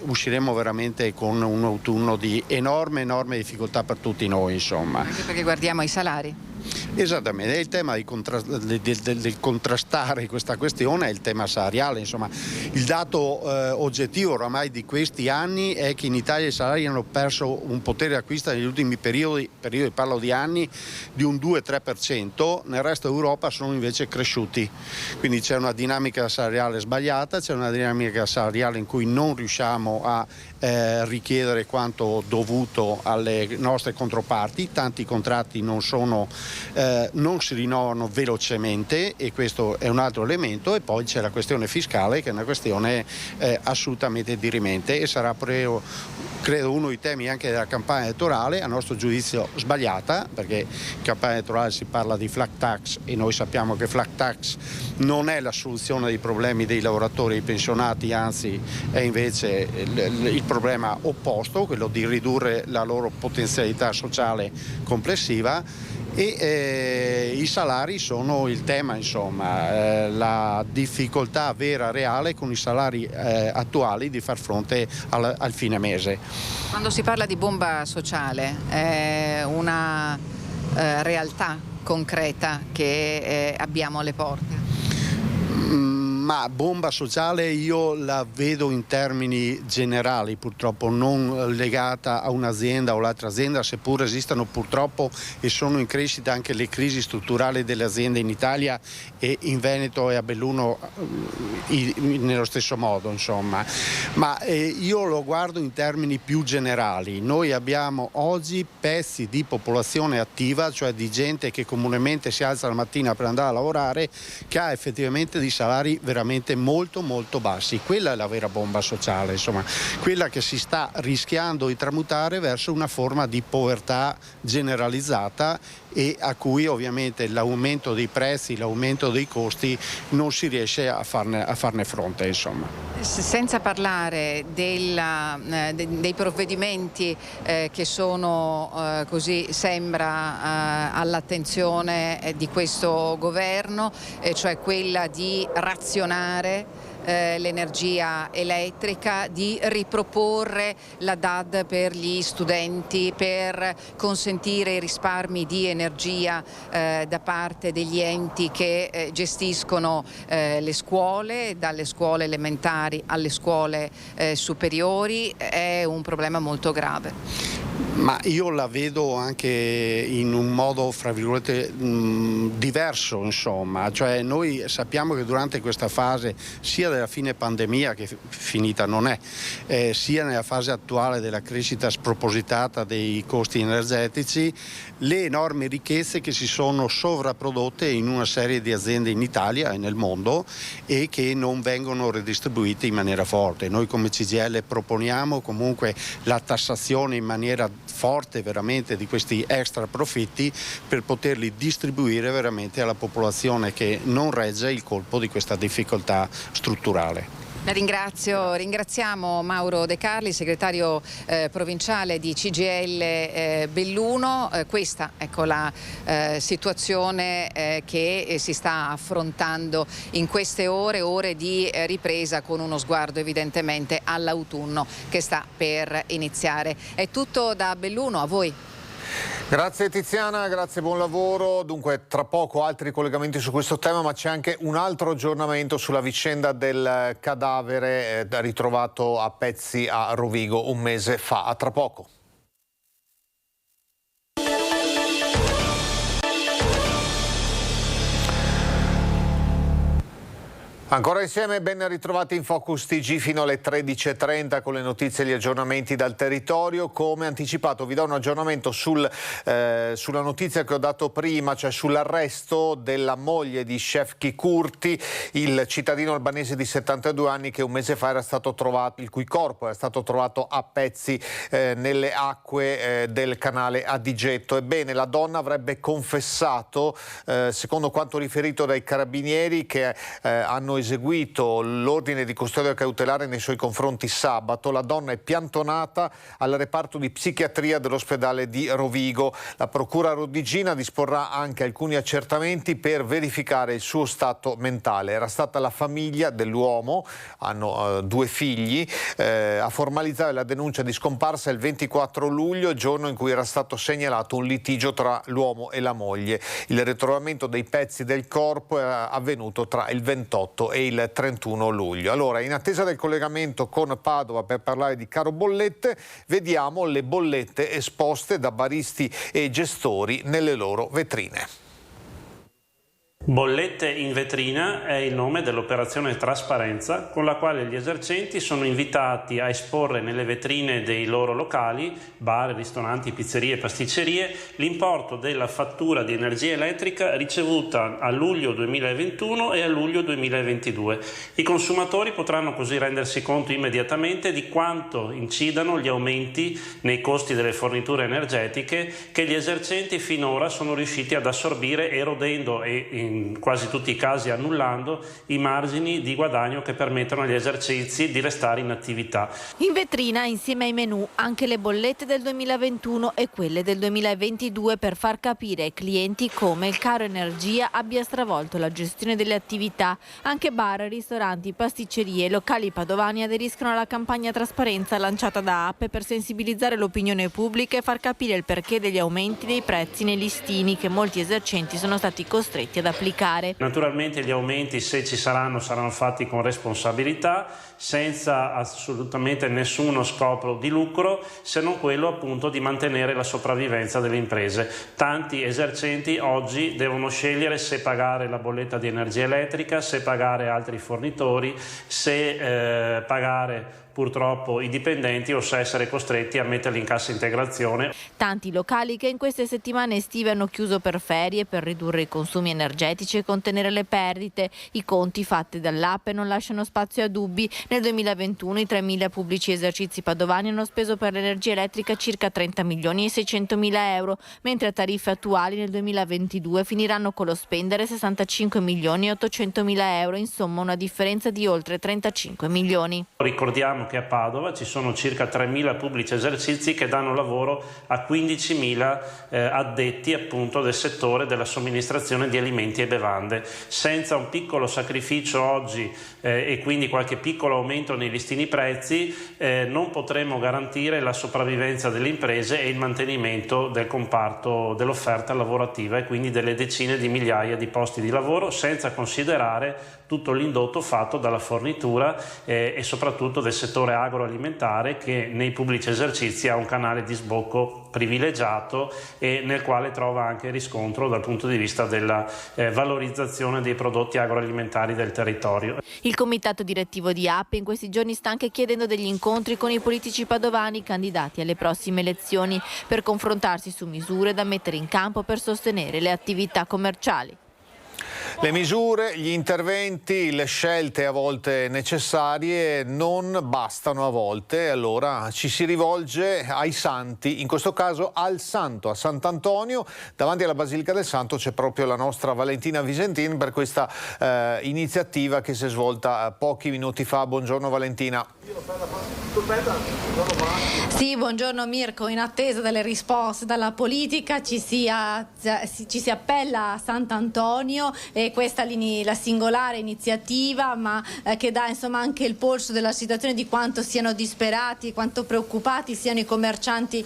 usciremo veramente con un autunno di enorme difficoltà per tutti noi, insomma. Anche perché guardiamo i salari. Esattamente, è il tema del contrastare questa questione, è il tema salariale. Insomma, il dato oggettivo oramai di questi anni è che in Italia i salari hanno perso un potere d'acquisto negli ultimi periodi, parlo di anni, di un 2-3%, nel resto d'Europa sono invece cresciuti. Quindi c'è una dinamica salariale sbagliata, c'è una dinamica salariale in cui non riusciamo a richiedere quanto dovuto alle nostre controparti, tanti contratti non si rinnovano velocemente, e questo è un altro elemento. E poi c'è la questione fiscale, che è una questione assolutamente dirimente e sarà credo uno dei temi anche della campagna elettorale, a nostro giudizio sbagliata, perché in campagna elettorale si parla di flat tax e noi sappiamo che flat tax non è la soluzione dei problemi dei lavoratori e dei pensionati, anzi è invece il problema opposto, quello di ridurre la loro potenzialità sociale complessiva. E i salari sono il tema, insomma, la difficoltà vera, reale con i salari attuali di far fronte al fine mese. Quando si parla di bomba sociale è una realtà concreta che abbiamo alle porte? Ma bomba sociale io la vedo in termini generali, purtroppo non legata a un'azienda o l'altra azienda, seppur esistano purtroppo e sono in crescita anche le crisi strutturali delle aziende in Italia e in Veneto e a Belluno nello stesso modo, insomma. Ma io lo guardo in termini più generali. Noi abbiamo oggi pezzi di popolazione attiva, cioè di gente che comunemente si alza la mattina per andare a lavorare, che ha effettivamente dei salari veramente molto bassi. Quella è la vera bomba sociale, insomma, quella che si sta rischiando di tramutare verso una forma di povertà generalizzata e a cui ovviamente l'aumento dei prezzi, l'aumento dei costi non si riesce a farne fronte, insomma. Senza parlare dei provvedimenti che sono così sembra all'attenzione di questo governo, cioè quella di razionare l'energia elettrica, di riproporre la DAD per gli studenti, per consentire i risparmi di energia da parte degli enti che gestiscono le scuole, dalle scuole elementari alle scuole superiori. È un problema molto grave. Ma io la vedo anche in un modo, fra virgolette, diverso, insomma. Cioè noi sappiamo che durante questa fase, sia della fine pandemia, che finita non è, sia nella fase attuale della crescita spropositata dei costi energetici, le enormi ricchezze che si sono sovrapprodotte in una serie di aziende in Italia e nel mondo e che non vengono redistribuite in maniera forte. Noi come CGIL proponiamo comunque la tassazione in maniera forte veramente di questi extra profitti per poterli distribuire veramente alla popolazione che non regge il colpo di questa difficoltà strutturale. La ringraziamo Mauro De Carli, segretario provinciale di CGIL Belluno. Questa ecco la situazione che si sta affrontando in queste ore di ripresa, con uno sguardo evidentemente all'autunno che sta per iniziare. È tutto da Belluno, a voi. Grazie Tiziana, grazie, buon lavoro. Dunque, tra poco altri collegamenti su questo tema, ma c'è anche un altro aggiornamento sulla vicenda del cadavere ritrovato a pezzi a Rovigo un mese fa. A tra poco. Ancora insieme, ben ritrovati in Focus TG fino alle 13.30 con le notizie e gli aggiornamenti dal territorio. Come anticipato vi do un aggiornamento sulla notizia che ho dato prima, cioè sull'arresto della moglie di Shefki Kurti, il cittadino albanese di 72 anni che un mese fa era stato trovato, il cui corpo era stato trovato a pezzi nelle acque del canale Adigetto. Ebbene, la donna avrebbe confessato, secondo quanto riferito dai carabinieri che hanno eseguito l'ordine di custodia cautelare nei suoi confronti sabato. La donna è piantonata al reparto di psichiatria dell'ospedale di Rovigo. La procura rodigina disporrà anche alcuni accertamenti per verificare il suo stato mentale. Era stata la famiglia dell'uomo, hanno 2 figli, a formalizzare la denuncia di scomparsa il 24 luglio, giorno in cui era stato segnalato un litigio tra l'uomo e la moglie. Il ritrovamento dei pezzi del corpo è avvenuto tra il 28 e il 31 luglio. Allora, in attesa del collegamento con Padova per parlare di caro bollette, vediamo le bollette esposte da baristi e gestori nelle loro vetrine. Bollette in vetrina è il nome dell'operazione trasparenza con la quale gli esercenti sono invitati a esporre nelle vetrine dei loro locali, bar, ristoranti, pizzerie e pasticcerie, l'importo della fattura di energia elettrica ricevuta a luglio 2021 e a luglio 2022. I consumatori potranno così rendersi conto immediatamente di quanto incidano gli aumenti nei costi delle forniture energetiche che gli esercenti finora sono riusciti ad assorbire, erodendo e in quasi tutti i casi annullando i margini di guadagno che permettono agli esercizi di restare in attività. In vetrina, insieme ai menù, anche le bollette del 2021 e quelle del 2022 per far capire ai clienti come il caro energia abbia stravolto la gestione delle attività. Anche bar, ristoranti, pasticcerie e locali padovani aderiscono alla campagna trasparenza lanciata da Ape per sensibilizzare l'opinione pubblica e far capire il perché degli aumenti dei prezzi nei listini che molti esercenti sono stati costretti ad applicare. Naturalmente gli aumenti, se ci saranno fatti con responsabilità, senza assolutamente nessuno scopo di lucro, se non quello appunto di mantenere la sopravvivenza delle imprese. Tanti esercenti oggi devono scegliere se pagare la bolletta di energia elettrica, se pagare altri fornitori, se pagare purtroppo i dipendenti o se essere costretti a metterli in cassa integrazione. Tanti locali che in queste settimane estive hanno chiuso per ferie per ridurre i consumi energetici e contenere le perdite. I conti fatti dall'Ape non lasciano spazio a dubbi. Nel 2021 i 3.000 pubblici esercizi padovani hanno speso per l'energia elettrica circa 30 milioni e 600 mila euro, mentre a tariffe attuali nel 2022 finiranno con lo spendere 65 milioni e 800 mila euro, insomma una differenza di oltre 35 milioni. Ricordiamo che a Padova ci sono circa 3.000 pubblici esercizi che danno lavoro a 15.000 addetti appunto del settore della somministrazione di alimenti e bevande. Senza un piccolo sacrificio oggi e quindi qualche piccolo aumento nei listini prezzi non potremo garantire la sopravvivenza delle imprese e il mantenimento del comparto dell'offerta lavorativa e quindi delle decine di migliaia di posti di lavoro, senza considerare tutto l'indotto fatto dalla fornitura e soprattutto del settore agroalimentare, che nei pubblici esercizi ha un canale di sbocco privilegiato e nel quale trova anche riscontro dal punto di vista della valorizzazione dei prodotti agroalimentari del territorio. Il comitato direttivo di Ape in questi giorni sta anche chiedendo degli incontri con i politici padovani candidati alle prossime elezioni per confrontarsi su misure da mettere in campo per sostenere le attività commerciali. Le misure, gli interventi, le scelte a volte necessarie non bastano a volte, allora ci si rivolge ai santi, in questo caso al santo, a Sant'Antonio. Davanti alla Basilica del Santo c'è proprio la nostra Valentina Visentin per questa iniziativa che si è svolta pochi minuti fa. Buongiorno Valentina. Sì, buongiorno Mirko. In attesa delle risposte dalla politica ci si appella a Sant'Antonio, e questa è la singolare iniziativa, ma che dà insomma anche il polso della situazione, di quanto siano disperati, quanto preoccupati siano i commercianti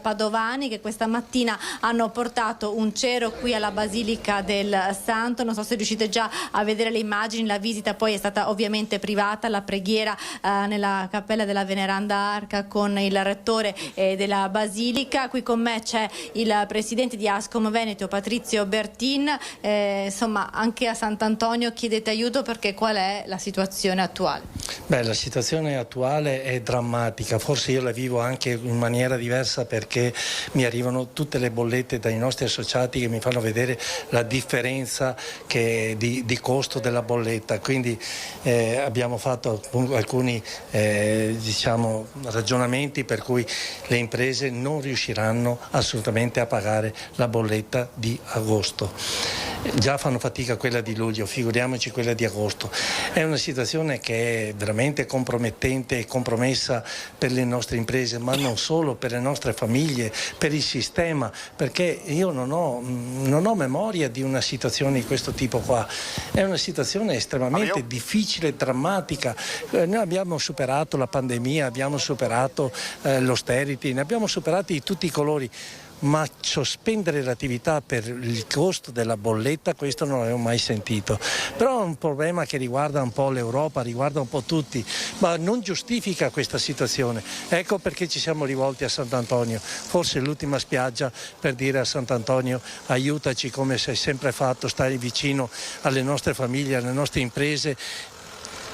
padovani, che questa mattina hanno portato un cero qui alla Basilica del Santo. Non so se riuscite già a vedere le immagini, la visita poi è stata ovviamente privata, la preghiera nella cappella della Veneranda Arca con il rettore della Basilica. Qui con me c'è il presidente di Ascom Veneto, Patrizio Bertin. Insomma, anche a Sant'Antonio chiedete aiuto, perché qual è la situazione attuale? Beh, la situazione attuale è drammatica, forse io la vivo anche in maniera diversa, perché mi arrivano tutte le bollette dai nostri associati che mi fanno vedere la differenza di costo della bolletta, quindi abbiamo fatto alcuni ragionamenti per cui le imprese non riusciranno assolutamente a pagare la bolletta di agosto. Già fanno fatica quella di luglio, figuriamoci quella di agosto. È una situazione che è veramente compromettente e compromessa per le nostre imprese, ma non solo, per le nostre famiglie, per il sistema, perché io non ho memoria di una situazione di questo tipo qua. È una situazione estremamente difficile, drammatica. Noi abbiamo superato la pandemia, abbiamo superato l'austerity, ne abbiamo superati di tutti i colori, ma sospendere l'attività per il costo della bolletta, questo non l'avevo mai sentito. Però è un problema che riguarda un po' l'Europa, riguarda un po' tutti, ma non giustifica questa situazione. Ecco perché ci siamo rivolti a Sant'Antonio, forse l'ultima spiaggia per dire a Sant'Antonio: aiutaci come sei sempre fatto, stai vicino alle nostre famiglie, alle nostre imprese,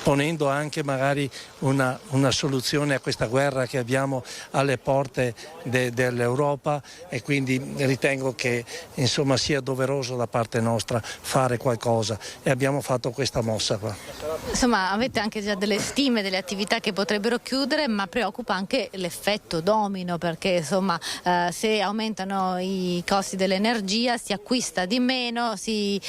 ponendo anche magari una soluzione a questa guerra che abbiamo alle porte dell'Europa, e quindi ritengo che insomma sia doveroso da parte nostra fare qualcosa, e abbiamo fatto questa mossa qua. Insomma, avete anche già delle stime delle attività che potrebbero chiudere, ma preoccupa anche l'effetto domino, perché insomma se aumentano i costi dell'energia si acquista di meno, si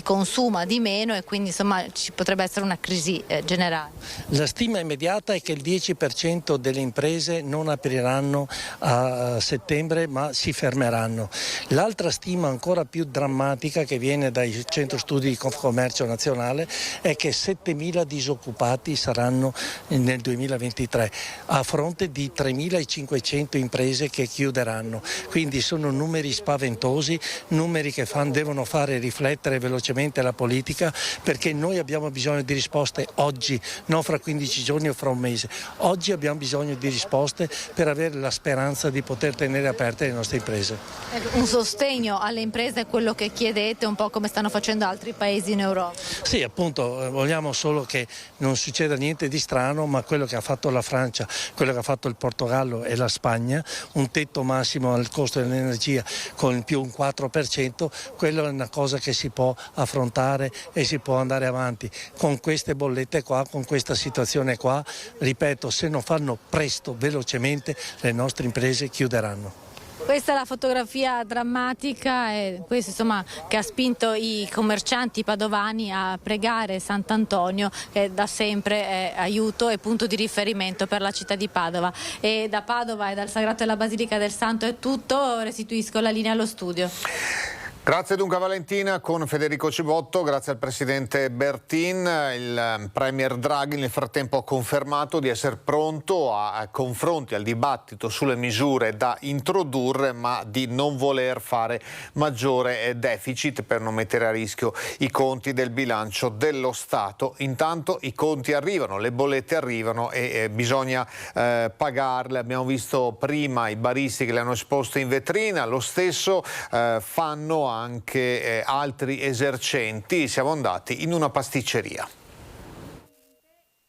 consuma di meno, e quindi insomma ci potrebbe essere una crisi generale. La stima immediata è che il 10% delle imprese non apriranno a settembre, ma si fermeranno. L'altra stima ancora più drammatica, che viene dai Centro Studi di Confcommercio Nazionale, è che 7.000 disoccupati saranno nel 2023, a fronte di 3.500 imprese che chiuderanno. Quindi sono numeri spaventosi, numeri che devono fare riflettere velocemente la politica, perché noi abbiamo bisogno di risposte oggi, non fra 15 giorni o fra un mese. Oggi abbiamo bisogno di risposte per avere la speranza di poter tenere aperte le nostre imprese. Un sostegno alle imprese è quello che chiedete, un po' come stanno facendo altri paesi in Europa? Sì, appunto, vogliamo solo che non succeda niente di strano, ma quello che ha fatto la Francia, quello che ha fatto il Portogallo e la Spagna, un tetto massimo al costo dell'energia con più un 4%, quello è una cosa che si può affrontare e si può andare avanti. Con queste bollette qua, con questa situazione qua, ripeto, se non fanno presto, velocemente, le nostre imprese chiuderanno. Questa è la fotografia drammatica, questo insomma che ha spinto i commercianti padovani a pregare Sant'Antonio, che da sempre è aiuto e punto di riferimento per la città di Padova. E da Padova e dal Sagrato della Basilica del Santo è tutto, restituisco la linea allo studio. Grazie dunque a Valentina con Federico Cibotto, grazie al presidente Bertin. Il premier Draghi nel frattempo ha confermato di essere pronto a confronti, al dibattito sulle misure da introdurre, ma di non voler fare maggiore deficit per non mettere a rischio i conti del bilancio dello Stato. Intanto i conti arrivano, le bollette arrivano e bisogna pagarle. Abbiamo visto prima i baristi che le hanno esposte in vetrina, lo stesso fanno anche altri esercenti. Siamo andati in una pasticceria.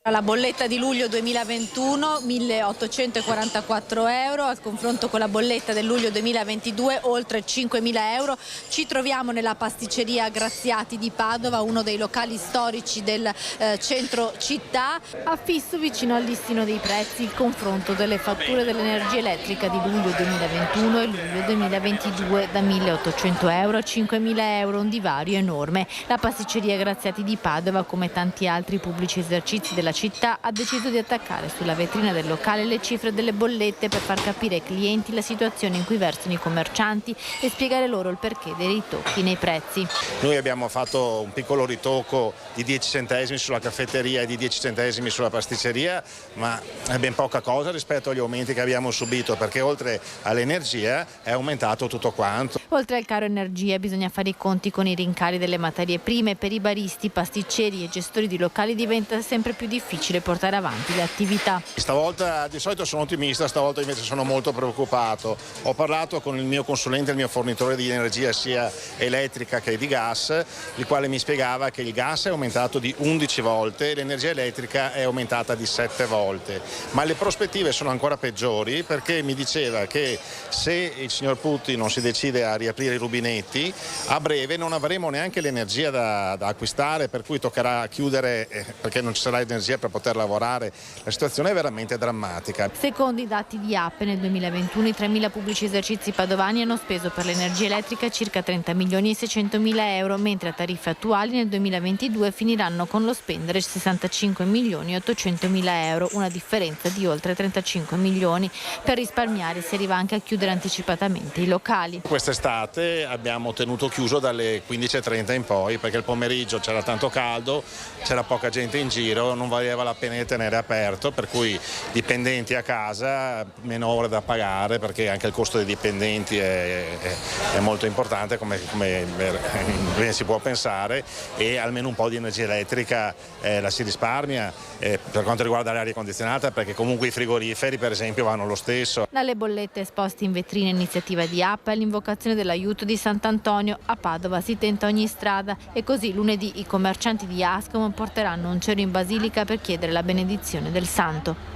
La bolletta di luglio 2021 1.844 euro, al confronto con la bolletta del luglio 2022 oltre 5.000 euro. Ci troviamo nella pasticceria Graziati di Padova, uno dei locali storici del centro città. Affisso vicino al listino dei prezzi il confronto delle fatture dell'energia elettrica di luglio 2021 e luglio 2022, da 1.800 euro a 5.000 euro, un divario enorme. La pasticceria Graziati di Padova, come tanti altri pubblici esercizi della città, ha deciso di attaccare sulla vetrina del locale le cifre delle bollette per far capire ai clienti la situazione in cui versano i commercianti e spiegare loro il perché dei ritocchi nei prezzi. Noi abbiamo fatto un piccolo ritocco di 10 centesimi sulla caffetteria e di 10 centesimi sulla pasticceria, ma è ben poca cosa rispetto agli aumenti che abbiamo subito, perché oltre all'energia è aumentato tutto quanto. Oltre al caro energia bisogna fare i conti con i rincari delle materie prime. Per i baristi, pasticceri e gestori di locali diventa sempre più difficile portare avanti le attività. Stavolta, di solito sono ottimista, stavolta invece sono molto preoccupato. Ho parlato con il mio consulente, il mio fornitore di energia sia elettrica che di gas, il quale mi spiegava che il gas è aumentato di 11 volte e l'energia elettrica è aumentata di 7 volte. Ma le prospettive sono ancora peggiori, perché mi diceva che se il signor Putin non si decide a riaprire i rubinetti, a breve non avremo neanche l'energia da acquistare, per cui toccherà chiudere perché non ci sarà energia per poter lavorare. La situazione è veramente drammatica. Secondo i dati di Ape, nel 2021 i 3.000 pubblici esercizi padovani hanno speso per l'energia elettrica circa 30 milioni e 600 mila euro, mentre a tariffe attuali nel 2022 finiranno con lo spendere 65 milioni e 800 mila euro, una differenza di oltre 35 milioni. Per risparmiare si arriva anche a chiudere anticipatamente i locali. Quest'estate abbiamo tenuto chiuso dalle 15:30 in poi, perché il pomeriggio c'era tanto caldo, c'era poca gente in giro, non valeva la pena di tenere aperto, per cui dipendenti a casa, meno ore da pagare, perché anche il costo dei dipendenti è molto importante, come ben si può pensare, e almeno un po' di energia elettrica la si risparmia per quanto riguarda l'aria condizionata, perché comunque i frigoriferi per esempio vanno lo stesso. Dalle bollette esposte in vetrina, iniziativa di Ape, all'invocazione dell'aiuto di Sant'Antonio, a Padova si tenta ogni strada, e così lunedì i commercianti di Ascom porteranno un cero in basilica per chiedere la benedizione del santo.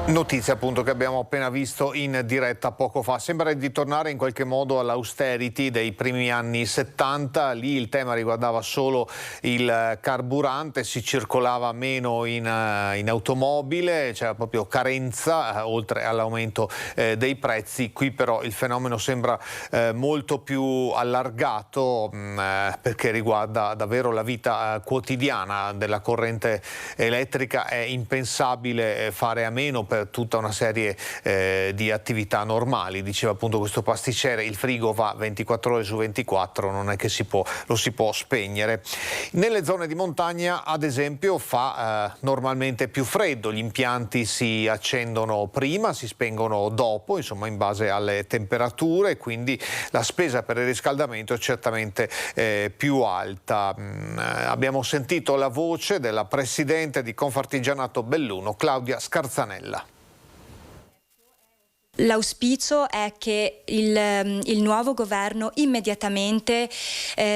Notizia appunto che abbiamo appena visto in diretta poco fa. Sembra di tornare in qualche modo all'austerity dei primi anni 70, lì il tema riguardava solo il carburante, si circolava meno in automobile, c'era proprio carenza oltre all'aumento dei prezzi. Qui però il fenomeno sembra molto più allargato perché riguarda davvero la vita quotidiana della corrente elettrica. È impensabile fare a meno per tutta una serie di attività normali. Diceva appunto questo pasticcere, il frigo va 24 ore su 24, non è che lo si può spegnere. Nelle zone di montagna ad esempio fa normalmente più freddo, gli impianti si accendono prima, si spengono dopo, insomma in base alle temperature, quindi la spesa per il riscaldamento è certamente più alta. Abbiamo sentito la voce della presidente di Confartigianato Belluno, Claudia Scarzanella. L'auspicio è che il nuovo governo immediatamente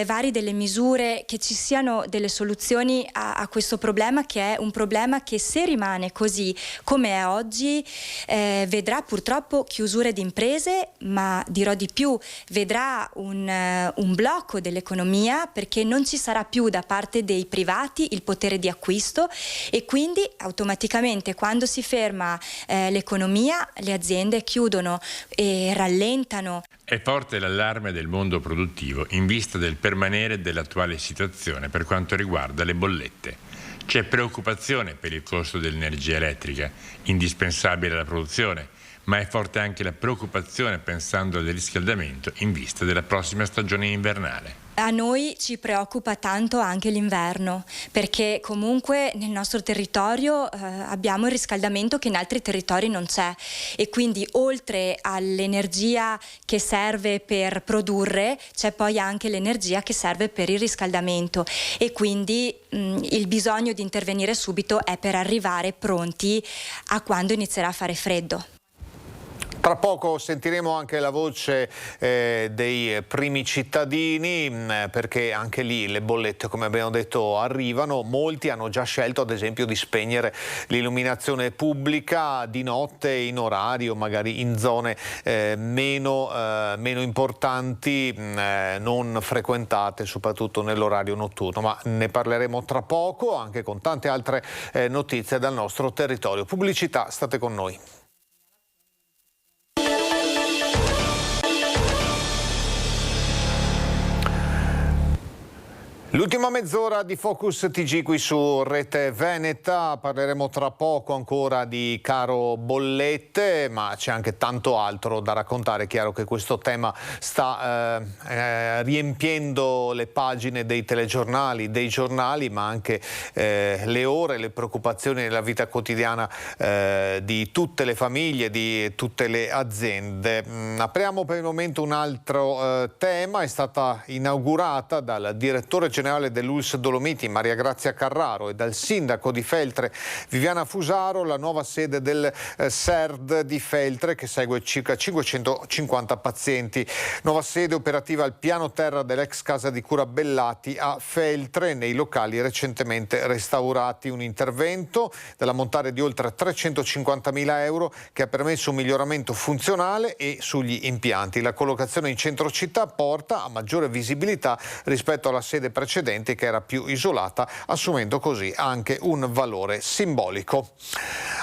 vari delle misure, che ci siano delle soluzioni a questo problema, che è un problema che, se rimane così come è oggi, vedrà purtroppo chiusure di imprese, ma dirò di più, vedrà un blocco dell'economia, perché non ci sarà più da parte dei privati il potere di acquisto, e quindi automaticamente quando si ferma l'economia, le aziende chiudono e rallentano. È forte l'allarme del mondo produttivo in vista del permanere dell'attuale situazione per quanto riguarda le bollette. C'è preoccupazione per il costo dell'energia elettrica, indispensabile alla produzione, ma è forte anche la preoccupazione pensando al riscaldamento in vista della prossima stagione invernale. A noi ci preoccupa tanto anche l'inverno, perché comunque nel nostro territorio abbiamo il riscaldamento che in altri territori non c'è, e quindi oltre all'energia che serve per produrre c'è poi anche l'energia che serve per il riscaldamento, e quindi il bisogno di intervenire subito è per arrivare pronti a quando inizierà a fare freddo. Tra poco sentiremo anche la voce dei primi cittadini, perché anche lì le bollette, come abbiamo detto, arrivano. Molti hanno già scelto ad esempio di spegnere l'illuminazione pubblica di notte in orario, magari in zone meno importanti, non frequentate, soprattutto nell'orario notturno. Ma ne parleremo tra poco anche con tante altre notizie dal nostro territorio. Pubblicità, state con noi. L'ultima mezz'ora di Focus TG qui su Rete Veneta, parleremo tra poco ancora di caro bollette, ma c'è anche tanto altro da raccontare. È chiaro che questo tema sta riempiendo le pagine dei telegiornali, dei giornali, ma anche le ore, le preoccupazioni nella vita quotidiana di tutte le famiglie, di tutte le aziende. Apriamo per il momento un altro tema. È stata inaugurata dal direttore generale dell'Ulls Dolomiti Maria Grazia Carraro e dal sindaco di Feltre Viviana Fusaro la nuova sede del SERD di Feltre, che segue circa 550 pazienti. Nuova sede operativa al piano terra dell'ex casa di cura Bellati a Feltre, nei locali recentemente restaurati. Un intervento dell'ammontare di oltre 350.000 euro che ha permesso un miglioramento funzionale e sugli impianti. La collocazione in centro città porta a maggiore visibilità rispetto alla sede precedente, che era più isolata, assumendo così anche un valore simbolico.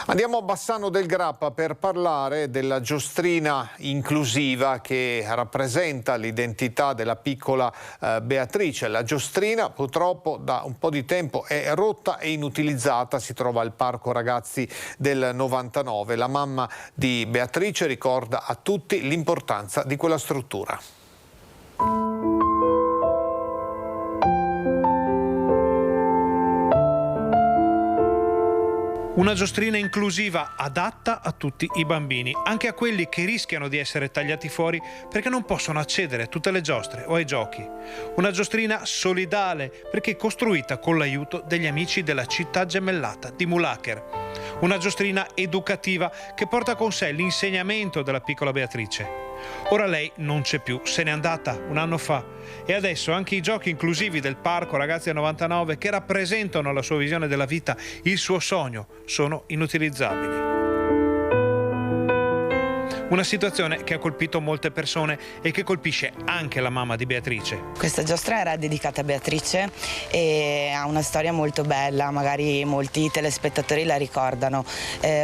Andiamo a Bassano del Grappa per parlare della giostrina inclusiva che rappresenta l'identità della piccola Beatrice. La giostrina purtroppo da un po' di tempo è rotta e inutilizzata, si trova al Parco Ragazzi del 99. La mamma di Beatrice ricorda a tutti l'importanza di quella struttura. Una giostrina inclusiva adatta a tutti i bambini, anche a quelli che rischiano di essere tagliati fuori perché non possono accedere a tutte le giostre o ai giochi. Una giostrina solidale perché costruita con l'aiuto degli amici della città gemellata di Mulacher. Una giostrina educativa che porta con sé l'insegnamento della piccola Beatrice. Ora lei non c'è più, se n'è andata un anno fa e adesso anche i giochi inclusivi del Parco Ragazzi del 99, che rappresentano la sua visione della vita, il suo sogno, sono inutilizzabili. Una situazione che ha colpito molte persone e che colpisce anche la mamma di Beatrice. Questa giostra era dedicata a Beatrice e ha una storia molto bella, magari molti telespettatori la ricordano.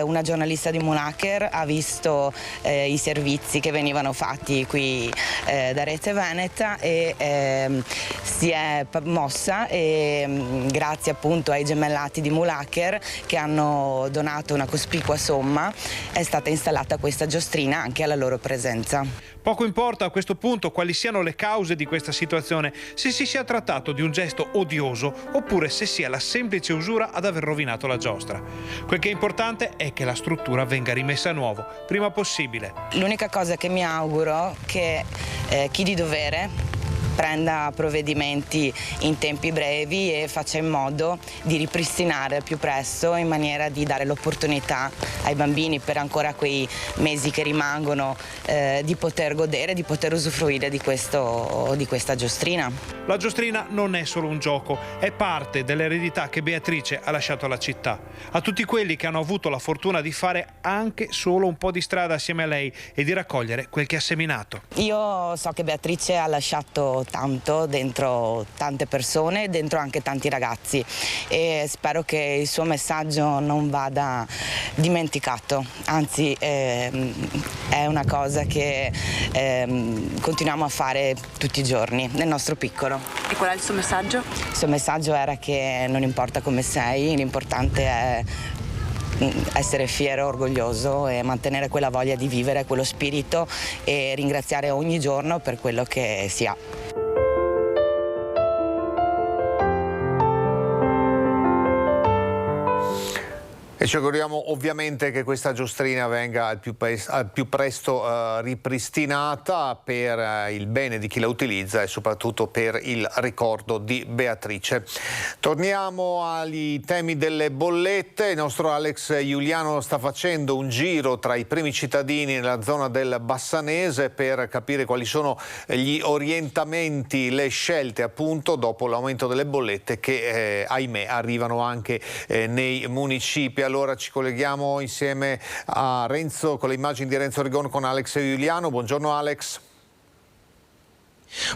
Una giornalista di Mulacher ha visto i servizi che venivano fatti qui da Rete Veneta e si è mossa e grazie appunto ai gemellati di Mulacher, che hanno donato una cospicua somma, è stata installata questa giostrina anche alla loro presenza. Poco importa a questo punto quali siano le cause di questa situazione, se si sia trattato di un gesto odioso oppure se sia la semplice usura ad aver rovinato la giostra. Quel che è importante è che la struttura venga rimessa a nuovo, prima possibile. L'unica cosa che mi auguro è che chi di dovere prenda provvedimenti in tempi brevi e faccia in modo di ripristinare al più presto, in maniera di dare l'opportunità ai bambini, per ancora quei mesi che rimangono, di poter godere, di poter usufruire di questa giostrina. La giostrina non è solo un gioco, è parte dell'eredità che Beatrice ha lasciato alla città. A tutti quelli che hanno avuto la fortuna di fare anche solo un po' di strada assieme a lei e di raccogliere quel che ha seminato. Io so che Beatrice ha lasciato tanto dentro tante persone, dentro anche tanti ragazzi, e spero che il suo messaggio non vada dimenticato, anzi è una cosa che continuiamo a fare tutti i giorni nel nostro piccolo. E qual è il suo messaggio? Il suo messaggio era che non importa come sei, l'importante è essere fiero, orgoglioso e mantenere quella voglia di vivere, quello spirito, e ringraziare ogni giorno per quello che si ha. E ci auguriamo ovviamente che questa giostrina venga al più presto ripristinata per il bene di chi la utilizza e soprattutto per il ricordo di Beatrice. Torniamo ai temi delle bollette. Il nostro Alex Giuliano sta facendo un giro tra i primi cittadini nella zona del Bassanese per capire quali sono gli orientamenti, le scelte appunto dopo l'aumento delle bollette che ahimè arrivano anche nei municipi. Allora ci colleghiamo insieme a Renzo con le immagini di Renzo Rigon con Alex Giuliano. Buongiorno Alex.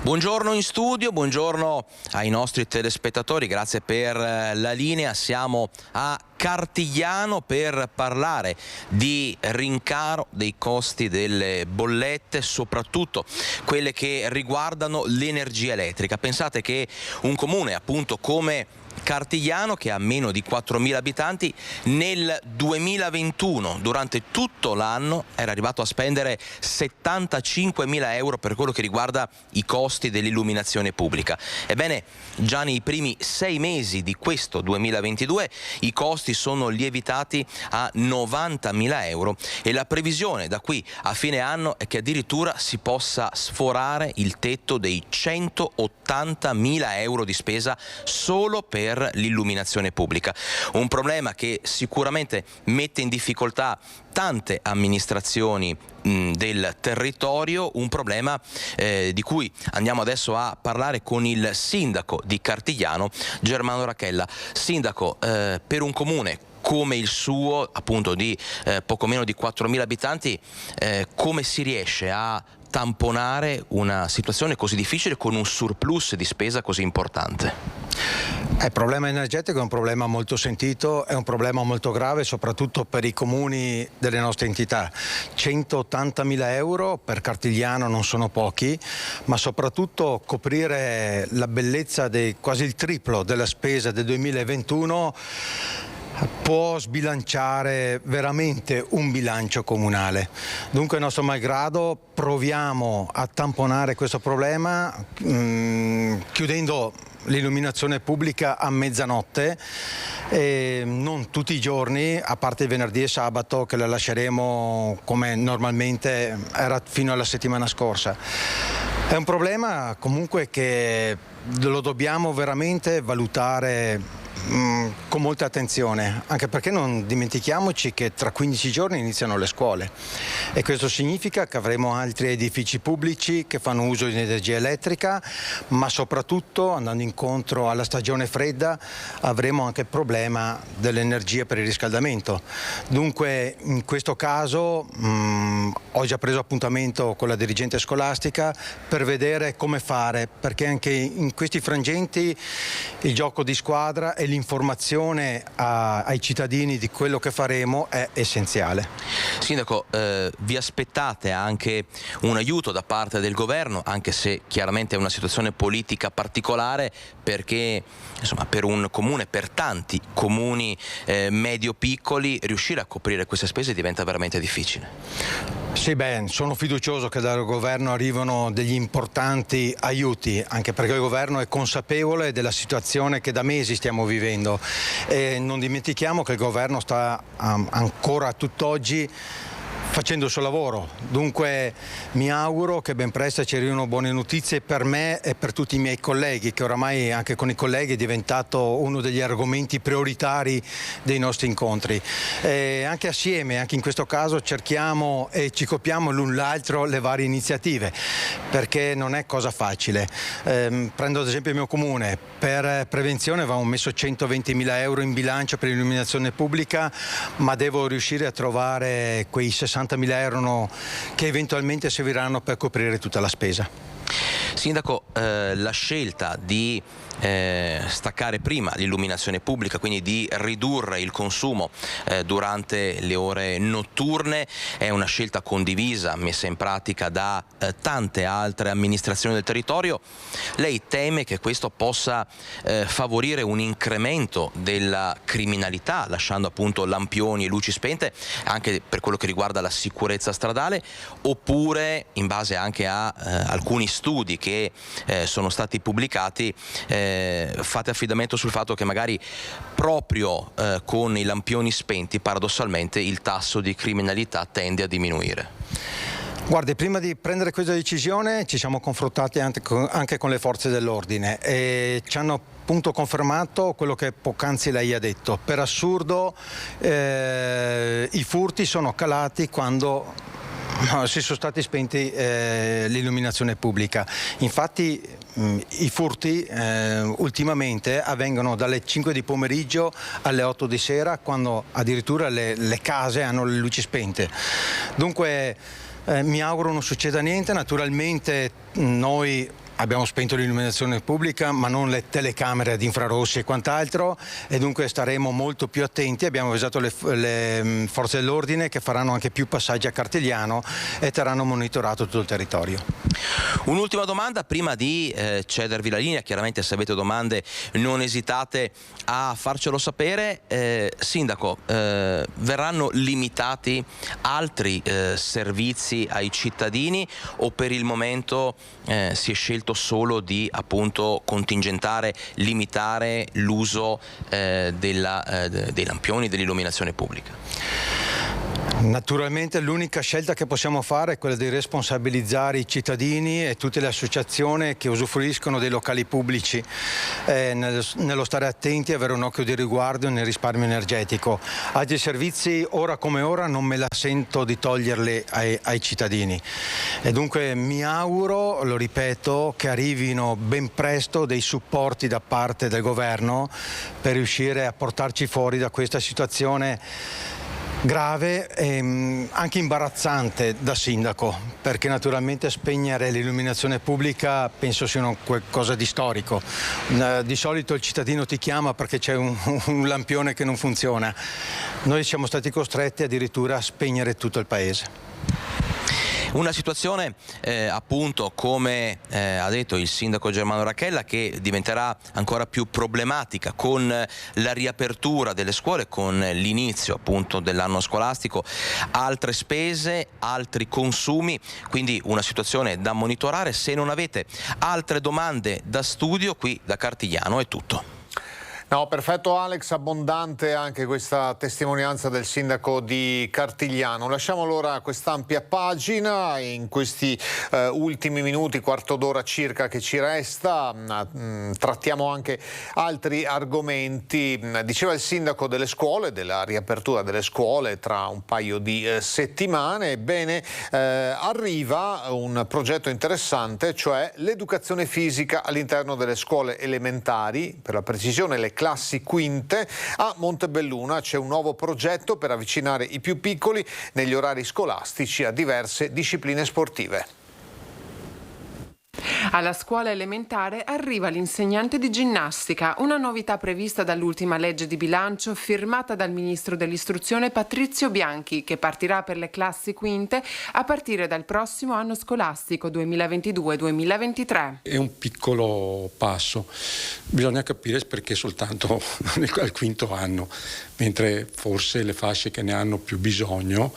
Buongiorno in studio, buongiorno ai nostri telespettatori, grazie per la linea. Siamo a Cartigliano per parlare di rincaro dei costi delle bollette, soprattutto quelle che riguardano l'energia elettrica. Pensate che un comune appunto come Cartigliano, che ha meno di 4.000 abitanti, nel 2021 durante tutto l'anno era arrivato a spendere 75.000 euro per quello che riguarda i costi dell'illuminazione pubblica. Ebbene, già nei primi 6 mesi di questo 2022 i costi sono lievitati a 90.000 euro e la previsione da qui a fine anno è che addirittura si possa sforare il tetto dei 180.000 euro di spesa solo per l'illuminazione pubblica. Un problema che sicuramente mette in difficoltà tante amministrazioni del territorio, un problema di cui andiamo adesso a parlare con il sindaco di Cartigliano, Germano Rachella. Sindaco, per un comune come il suo, appunto di poco meno di 4.000 abitanti, come si riesce a tamponare una situazione così difficile con un surplus di spesa così importante? Il problema energetico è un problema molto sentito, è un problema molto grave soprattutto per i comuni delle nostre entità. 180.000 euro per Cartigliano non sono pochi, ma soprattutto coprire la bellezza di quasi il triplo della spesa del 2021 può sbilanciare veramente un bilancio comunale. Dunque, nostro malgrado, proviamo a tamponare questo problema chiudendo l'illuminazione pubblica a mezzanotte, e non tutti i giorni, a parte il venerdì e sabato che la lasceremo come normalmente era fino alla settimana scorsa. È un problema comunque che lo dobbiamo veramente valutare con molta attenzione, anche perché non dimentichiamoci che tra 15 giorni iniziano le scuole e questo significa che avremo altri edifici pubblici che fanno uso di energia elettrica, ma soprattutto, andando incontro alla stagione fredda, avremo anche il problema dell'energia per il riscaldamento. Dunque in questo caso ho già preso appuntamento con la dirigente scolastica per vedere come fare, perché anche in questi frangenti il gioco di squadra e l'informazione ai cittadini di quello che faremo è essenziale. Sindaco, vi aspettate anche un aiuto da parte del governo, anche se chiaramente è una situazione politica particolare, perché insomma per un comune, per tanti comuni medio-piccoli, riuscire a coprire queste spese diventa veramente difficile. Sì, sono fiducioso che dal governo arrivano degli importanti aiuti, anche perché il governo è consapevole della situazione che da mesi stiamo vivendo e non dimentichiamo che il governo sta ancora a tutt'oggi facendo il suo lavoro. Dunque mi auguro che ben presto ci arrivino buone notizie per me e per tutti i miei colleghi, che oramai anche con i colleghi è diventato uno degli argomenti prioritari dei nostri incontri. E anche assieme, anche in questo caso, cerchiamo e ci copiamo l'un l'altro le varie iniziative, perché non è cosa facile. Prendo ad esempio il mio comune, per prevenzione avevamo messo 120.000 euro in bilancio per l'illuminazione pubblica, ma devo riuscire a trovare quei 60.000 euro che eventualmente serviranno per coprire tutta la spesa. Sindaco, la scelta di staccare prima l'illuminazione pubblica, quindi di ridurre il consumo durante le ore notturne, è una scelta condivisa, messa in pratica da tante altre amministrazioni del territorio. Lei teme che questo possa favorire un incremento della criminalità, lasciando appunto lampioni e luci spente anche per quello che riguarda la sicurezza stradale, oppure in base anche a alcuni studi che che sono stati pubblicati, fate affidamento sul fatto che magari proprio con i lampioni spenti paradossalmente il tasso di criminalità tende a diminuire. Guardi, prima di prendere questa decisione ci siamo confrontati anche con le forze dell'ordine e ci hanno appunto confermato quello che poc'anzi lei ha detto. Per assurdo i furti sono calati quando si sono stati spenti l'illuminazione pubblica. Infatti i furti ultimamente avvengono dalle 5 di pomeriggio alle 8 di sera, quando addirittura le case hanno le luci spente. Dunque mi auguro non succeda niente. Naturalmente noi abbiamo spento l'illuminazione pubblica ma non le telecamere ad infrarossi e quant'altro, e dunque staremo molto più attenti. Abbiamo avvisato le forze dell'ordine che faranno anche più passaggi a Cartigliano e terranno monitorato tutto il territorio. Un'ultima domanda prima di cedervi la linea, chiaramente se avete domande non esitate a farcelo sapere. Sindaco, verranno limitati altri servizi ai cittadini o per il momento si è scelto solo di appunto contingentare, limitare l'uso dei lampioni dell'illuminazione pubblica? Naturalmente l'unica scelta che possiamo fare è quella di responsabilizzare i cittadini e tutte le associazioni che usufruiscono dei locali pubblici nello stare attenti e avere un occhio di riguardo nel risparmio energetico. Altri servizi ora come ora non me la sento di toglierli ai cittadini e dunque mi auguro, lo ripeto, che arrivino ben presto dei supporti da parte del governo per riuscire a portarci fuori da questa situazione grave e anche imbarazzante da sindaco, perché naturalmente spegnere l'illuminazione pubblica penso sia qualcosa di storico. Di solito il cittadino ti chiama perché c'è un lampione che non funziona. Noi siamo stati costretti addirittura a spegnere tutto il paese. Una situazione appunto, come ha detto il sindaco Germano Racchella, che diventerà ancora più problematica con la riapertura delle scuole, con l'inizio appunto dell'anno scolastico, altre spese, altri consumi, quindi una situazione da monitorare. Se non avete altre domande da studio, qui da Cartigliano è tutto. No, perfetto Alex, abbondante anche questa testimonianza del sindaco di Cartigliano. Lasciamo allora quest'ampia pagina, in questi ultimi minuti, quarto d'ora circa che ci resta, trattiamo anche altri argomenti. Diceva il sindaco delle scuole, della riapertura delle scuole tra un paio di settimane. Ebbene, arriva un progetto interessante, cioè l'educazione fisica all'interno delle scuole elementari, per la precisione le classi quinte. A Montebelluna c'è un nuovo progetto per avvicinare i più piccoli negli orari scolastici a diverse discipline sportive. Alla scuola elementare arriva l'insegnante di ginnastica, una novità prevista dall'ultima legge di bilancio firmata dal ministro dell'istruzione Patrizio Bianchi, che partirà per le classi quinte a partire dal prossimo anno scolastico 2022-2023. È un piccolo passo, bisogna capire perché soltanto al quinto anno, mentre forse le fasce che ne hanno più bisogno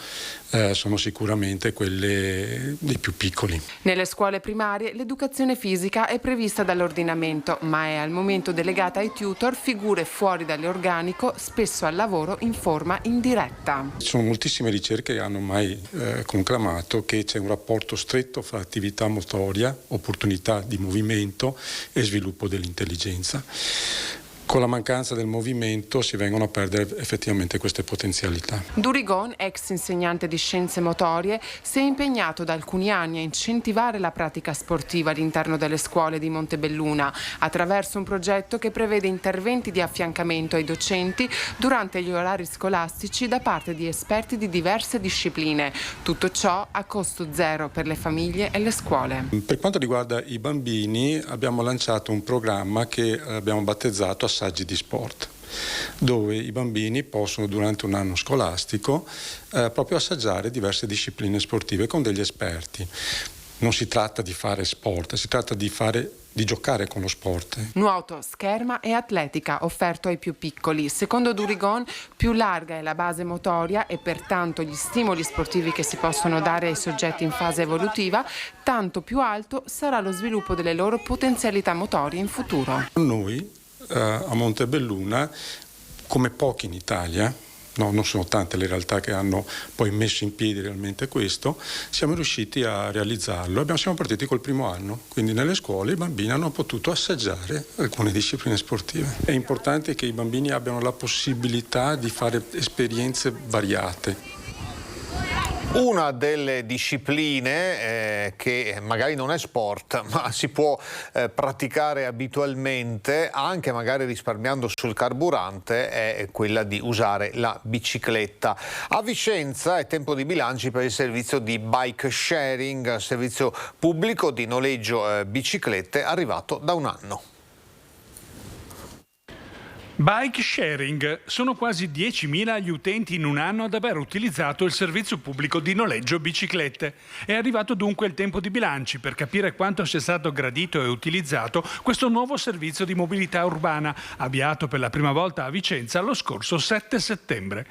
sono sicuramente quelle dei più piccoli. Nelle scuole primarie l'educazione fisica è prevista dall'ordinamento, ma è al momento delegata ai tutor, figure fuori dall'organico, spesso al lavoro in forma indiretta. Ci sono moltissime ricerche che hanno mai conclamato che c'è un rapporto stretto fra attività motoria, opportunità di movimento e sviluppo dell'intelligenza. Con la mancanza del movimento si vengono a perdere effettivamente queste potenzialità. Durigon, ex insegnante di scienze motorie, si è impegnato da alcuni anni a incentivare la pratica sportiva all'interno delle scuole di Montebelluna attraverso un progetto che prevede interventi di affiancamento ai docenti durante gli orari scolastici da parte di esperti di diverse discipline. Tutto ciò a costo zero per le famiglie e le scuole. Per quanto riguarda i bambini, abbiamo lanciato un programma che abbiamo battezzato Assaggi di Sport, dove i bambini possono durante un anno scolastico proprio assaggiare diverse discipline sportive con degli esperti. non si tratta di fare sport, si tratta di giocare con lo sport. Nuoto, scherma e atletica offerto ai più piccoli. Secondo Durigon, più larga è la base motoria e pertanto gli stimoli sportivi che si possono dare ai soggetti in fase evolutiva, tanto più alto sarà lo sviluppo delle loro potenzialità motorie in futuro. Noi a Montebelluna, come pochi in Italia, non sono tante le realtà che hanno poi messo in piedi realmente questo, siamo riusciti a realizzarlo. Siamo partiti col primo anno, quindi nelle scuole i bambini hanno potuto assaggiare alcune discipline sportive. È importante che i bambini abbiano la possibilità di fare esperienze variate. Una delle discipline che magari non è sport, ma si può praticare abitualmente, anche magari risparmiando sul carburante, è quella di usare la bicicletta. A Vicenza è tempo di bilanci per il servizio di bike sharing, servizio pubblico di noleggio biciclette arrivato da un anno. Bike sharing. Sono quasi 10.000 gli utenti in un anno ad aver utilizzato il servizio pubblico di noleggio biciclette. È arrivato dunque il tempo di bilanci per capire quanto sia stato gradito e utilizzato questo nuovo servizio di mobilità urbana, avviato per la prima volta a Vicenza lo scorso 7 settembre.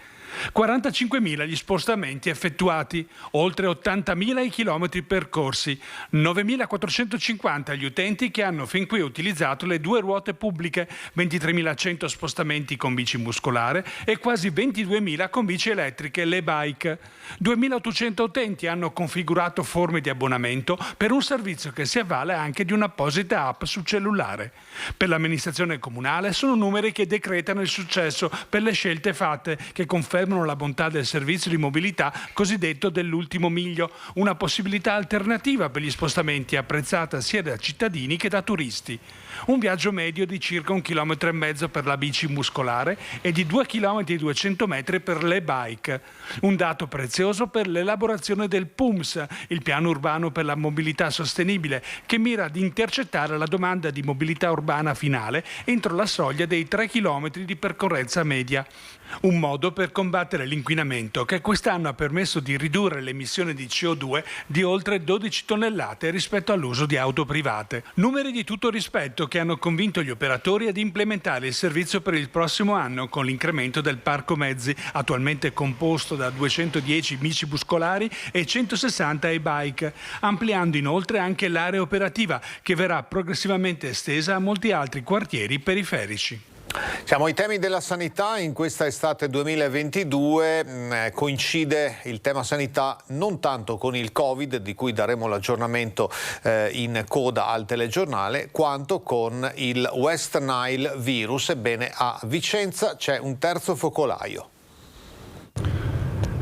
45.000 gli spostamenti effettuati, oltre 80.000 i chilometri percorsi, 9.450 gli utenti che hanno fin qui utilizzato le due ruote pubbliche, 23.100 spostamenti con bici muscolare e quasi 22.000 con bici elettriche, le bike. 2.800 utenti hanno configurato forme di abbonamento per un servizio che si avvale anche di un'apposita app sul cellulare. Per l'amministrazione comunale sono numeri che decretano il successo per le scelte fatte, che confermano la bontà del servizio di mobilità cosiddetto dell'ultimo miglio, una possibilità alternativa per gli spostamenti apprezzata sia da cittadini che da turisti. Un viaggio medio di circa 1,5 km per la bici muscolare e di 2,2 km per le bike. Un dato prezioso per l'elaborazione del PUMS, il piano urbano per la mobilità sostenibile, che mira ad intercettare la domanda di mobilità urbana finale entro la soglia dei 3 km di percorrenza media. Un modo per combattere l'inquinamento che quest'anno ha permesso di ridurre le emissioni di CO2 di oltre 12 tonnellate rispetto all'uso di auto private. Numeri di tutto rispetto che hanno convinto gli operatori ad implementare il servizio per il prossimo anno con l'incremento del parco mezzi, attualmente composto da 210 bici muscolari e 160 e-bike, ampliando inoltre anche l'area operativa che verrà progressivamente estesa a molti altri quartieri periferici. Siamo ai temi della sanità. In questa estate 2022 coincide il tema sanità non tanto con il Covid, di cui daremo l'aggiornamento in coda al telegiornale, quanto con il West Nile virus. Ebbene, a Vicenza c'è un terzo focolaio.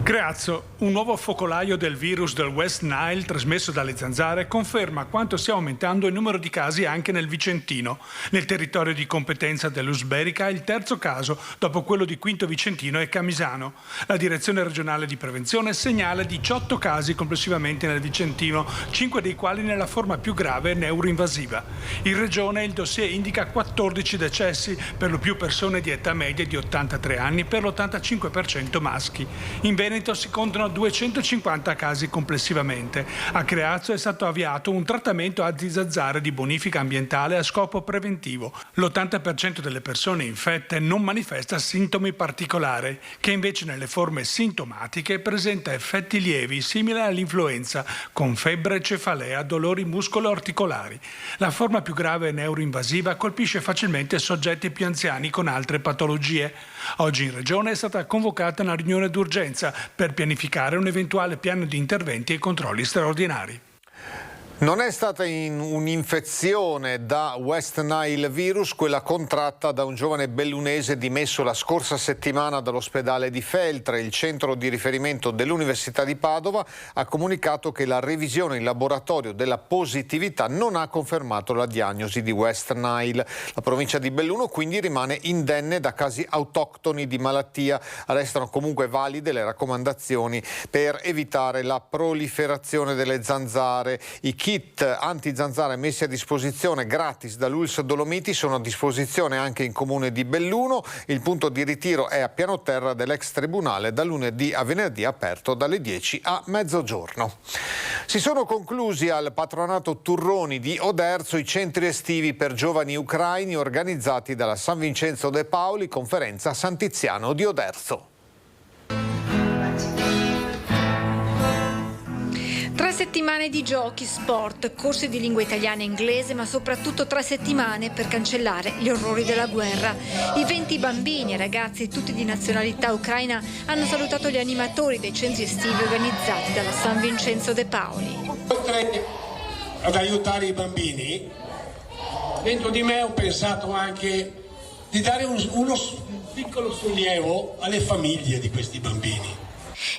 Creazzo, un nuovo focolaio del virus del West Nile trasmesso dalle zanzare, conferma quanto stia aumentando il numero di casi anche nel Vicentino. Nel territorio di competenza dell'Usberica è il terzo caso, dopo quello di Quinto Vicentino e Camisano. La direzione regionale di prevenzione segnala 18 casi complessivamente nel Vicentino, 5 dei quali nella forma più grave neuroinvasiva. In regione il dossier indica 14 decessi, per lo più persone di età media di 83 anni, per l'85% maschi. In Veneto si contano 250 casi complessivamente. A Creazzo è stato avviato un trattamento antizazzare di bonifica ambientale a scopo preventivo. L'80% delle persone infette non manifesta sintomi particolari, che invece nelle forme sintomatiche presenta effetti lievi simili all'influenza, con febbre, cefalea, dolori muscolo-articolari. La forma più grave neuroinvasiva colpisce facilmente soggetti più anziani con altre patologie. Oggi in Regione è stata convocata una riunione d'urgenza per pianificare un eventuale piano di interventi e controlli straordinari. Non è stata un'infezione da West Nile virus quella contratta da un giovane bellunese dimesso la scorsa settimana dall'ospedale di Feltre. Il centro di riferimento dell'Università di Padova ha comunicato che la revisione in laboratorio della positività non ha confermato la diagnosi di West Nile. La provincia di Belluno quindi rimane indenne da casi autoctoni di malattia. Restano comunque valide le raccomandazioni per evitare la proliferazione delle zanzare. I kit anti-zanzare messi a disposizione gratis dall'ULSS Dolomiti sono a disposizione anche in comune di Belluno. Il punto di ritiro è a piano terra dell'ex tribunale, da lunedì a venerdì aperto dalle 10 a mezzogiorno. Si sono conclusi al Patronato Turroni di Oderzo i centri estivi per giovani ucraini organizzati dalla San Vincenzo De Paoli, conferenza San Tiziano di Oderzo. 3 settimane di giochi, sport, corsi di lingua italiana e inglese, ma soprattutto 3 settimane per cancellare gli orrori della guerra. I 20 bambini e ragazzi, tutti di nazionalità ucraina, hanno salutato gli animatori dei centri estivi organizzati dalla San Vincenzo De Paoli. Oltre ad aiutare i bambini, dentro di me ho pensato anche di dare uno piccolo sollievo alle famiglie di questi bambini.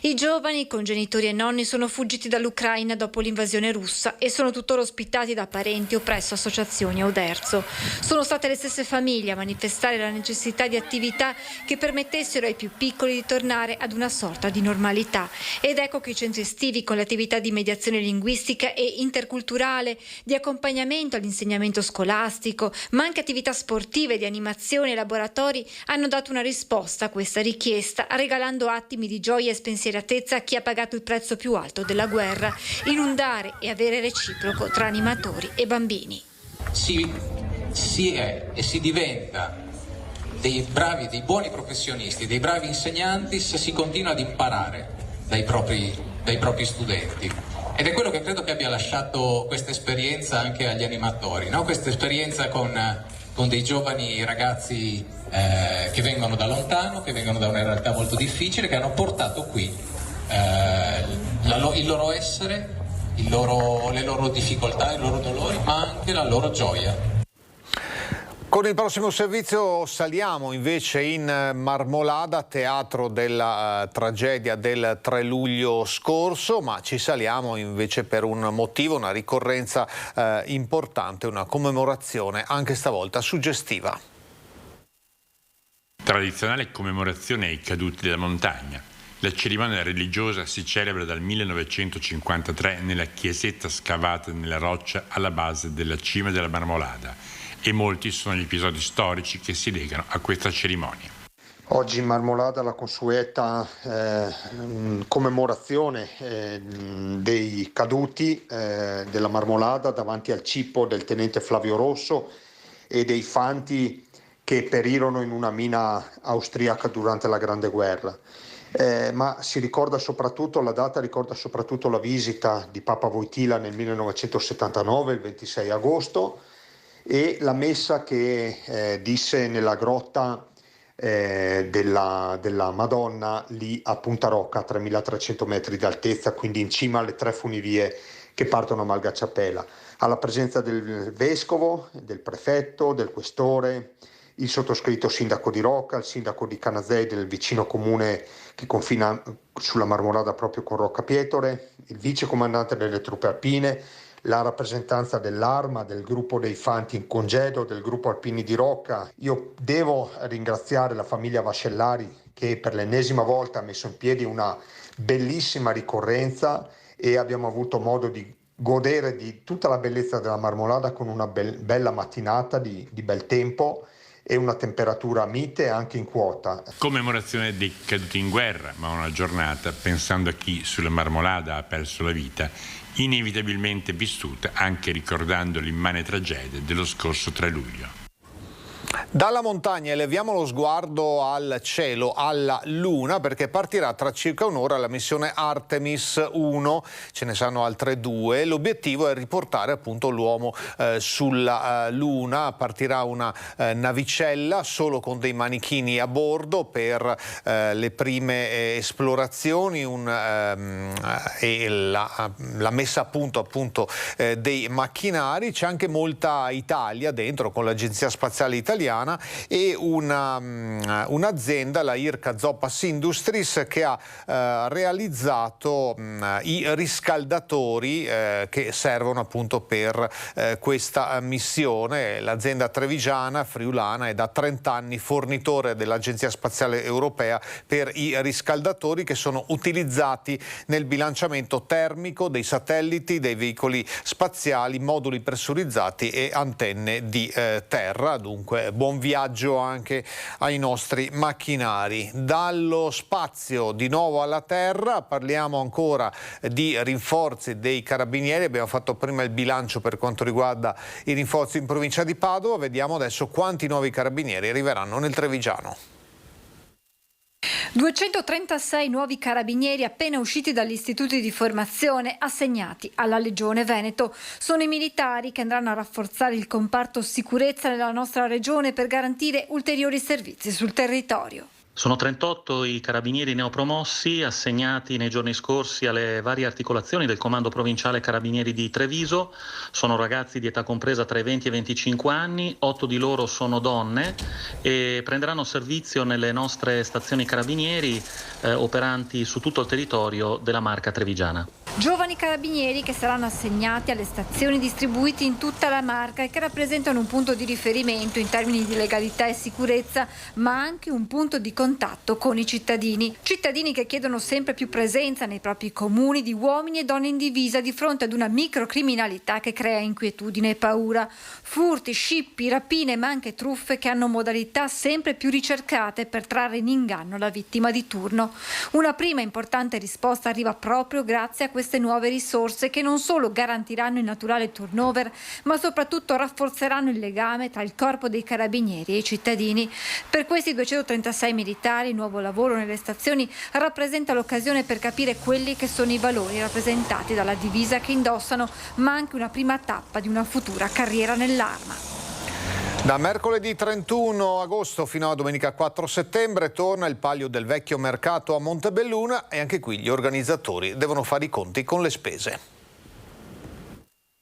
I giovani con genitori e nonni sono fuggiti dall'Ucraina dopo l'invasione russa e sono tuttora ospitati da parenti o presso associazioni a Oderzo. Sono state le stesse famiglie a manifestare la necessità di attività che permettessero ai più piccoli di tornare ad una sorta di normalità. Ed ecco che i centri estivi, con le attività di mediazione linguistica e interculturale, di accompagnamento all'insegnamento scolastico, ma anche attività sportive, di animazione e laboratori, hanno dato una risposta a questa richiesta, regalando attimi di gioia e spensieratezza a chi ha pagato il prezzo più alto della guerra, inondare e avere reciproco tra animatori e bambini. Si è e si diventa dei buoni professionisti, dei bravi insegnanti se si continua ad imparare dai propri studenti. Ed è quello che credo che abbia lasciato questa esperienza anche agli animatori, no? Questa esperienza con dei giovani ragazzi che vengono da lontano, che vengono da una realtà molto difficile, che hanno portato qui il loro essere, le loro difficoltà, i loro dolori, ma anche la loro gioia. Con il prossimo servizio saliamo invece in Marmolada, teatro della tragedia del 3 luglio scorso, ma ci saliamo invece per un motivo, una ricorrenza importante, una commemorazione anche stavolta suggestiva. Tradizionale commemorazione ai caduti della montagna. La cerimonia religiosa si celebra dal 1953 nella chiesetta scavata nella roccia alla base della cima della Marmolada, e molti sono gli episodi storici che si legano a questa cerimonia. Oggi in Marmolada la consueta commemorazione dei caduti della Marmolada davanti al cippo del tenente Flavio Rosso e dei fanti che perirono in una mina austriaca durante la Grande Guerra. Ma si ricorda soprattutto, la data ricorda soprattutto la visita di Papa Wojtyła nel 1979, il 26 agosto, e la messa che disse nella grotta della Madonna lì a Punta Rocca, a 3.300 metri d'altezza, quindi in cima alle 3 funivie che partono a Malgacciapela, alla presenza del vescovo, del prefetto, del questore, il sottoscritto sindaco di Rocca, il sindaco di Canazei, del vicino comune che confina sulla Marmolada proprio con Rocca Pietore, il vice comandante delle truppe alpine, la rappresentanza dell'Arma, del gruppo dei fanti in congedo, del gruppo alpini di Rocca. Io devo ringraziare la famiglia Vascellari che per l'ennesima volta ha messo in piedi una bellissima ricorrenza e abbiamo avuto modo di godere di tutta la bellezza della Marmolada con una bella mattinata di bel tempo e una temperatura mite anche in quota. Commemorazione dei caduti in guerra, ma una giornata, pensando a chi sulla Marmolada ha perso la vita, inevitabilmente vissuta anche ricordando l'immane tragedia dello scorso 3 luglio. Dalla montagna eleviamo lo sguardo al cielo, alla Luna, perché partirà tra circa un'ora la missione Artemis 1, ce ne saranno altre 2. L'obiettivo è riportare appunto l'uomo sulla Luna. Partirà una navicella solo con dei manichini a bordo per le prime esplorazioni e la messa a punto dei macchinari. C'è anche molta Italia dentro, con l'Agenzia Spaziale Italiana e un'azienda, la IRCA Zoppas Industries, che ha realizzato i riscaldatori che servono appunto per questa missione. L'azienda trevigiana, friulana, è da 30 anni fornitore dell'Agenzia Spaziale Europea per i riscaldatori che sono utilizzati nel bilanciamento termico dei satelliti, dei veicoli spaziali, moduli pressurizzati e antenne di terra. Dunque buon buon viaggio anche ai nostri macchinari. Dallo spazio di nuovo alla terra, parliamo ancora di rinforzi dei carabinieri. Abbiamo fatto prima il bilancio per quanto riguarda i rinforzi in provincia di Padova, vediamo adesso quanti nuovi carabinieri arriveranno nel Trevigiano. 236 nuovi carabinieri appena usciti dagli istituti di formazione assegnati alla Legione Veneto. Sono i militari che andranno a rafforzare il comparto sicurezza nella nostra regione per garantire ulteriori servizi sul territorio. Sono 38 i carabinieri neopromossi assegnati nei giorni scorsi alle varie articolazioni del Comando Provinciale Carabinieri di Treviso. Sono ragazzi di età compresa tra i 20 e i 25 anni, 8 di loro sono donne e prenderanno servizio nelle nostre stazioni carabinieri operanti su tutto il territorio della Marca trevigiana. Giovani carabinieri che saranno assegnati alle stazioni distribuite in tutta la Marca e che rappresentano un punto di riferimento in termini di legalità e sicurezza, ma anche un punto di contatto con i cittadini. Cittadini che chiedono sempre più presenza nei propri comuni di uomini e donne in divisa di fronte ad una microcriminalità che crea inquietudine e paura. Furti, scippi, rapine, ma anche truffe che hanno modalità sempre più ricercate per trarre in inganno la vittima di turno. Una prima importante risposta arriva proprio grazie a queste nuove risorse che non solo garantiranno il naturale turnover, ma soprattutto rafforzeranno il legame tra il corpo dei carabinieri e i cittadini. Per questi 236 militari il nuovo lavoro nelle stazioni rappresenta l'occasione per capire quelli che sono i valori rappresentati dalla divisa che indossano, ma anche una prima tappa di una futura carriera nell'arma. Da mercoledì 31 agosto fino a domenica 4 settembre torna il Palio del Vecchio Mercato a Montebelluna e anche qui gli organizzatori devono fare i conti con le spese.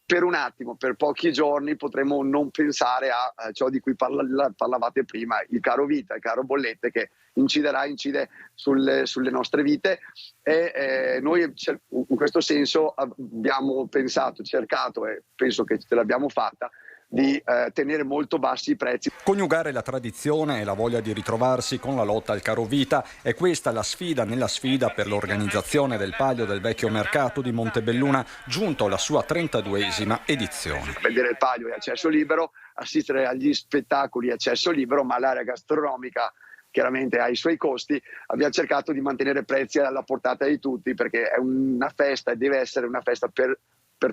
Per un attimo, per pochi giorni, potremo non pensare a ciò di cui parlavate prima, il caro vita, il caro bollette che incide sulle nostre vite e noi in questo senso abbiamo pensato, cercato e penso che ce l'abbiamo fatta di tenere molto bassi i prezzi. Coniugare la tradizione e la voglia di ritrovarsi con la lotta al caro vita è questa la sfida nella sfida per l'organizzazione del Palio del Vecchio Mercato di Montebelluna, giunto alla sua 32esima edizione. Vedere il Palio è accesso libero, assistere agli spettacoli è accesso libero, ma l'area gastronomica chiaramente ha i suoi costi. Abbiamo cercato di mantenere i prezzi alla portata di tutti perché è una festa e deve essere una festa per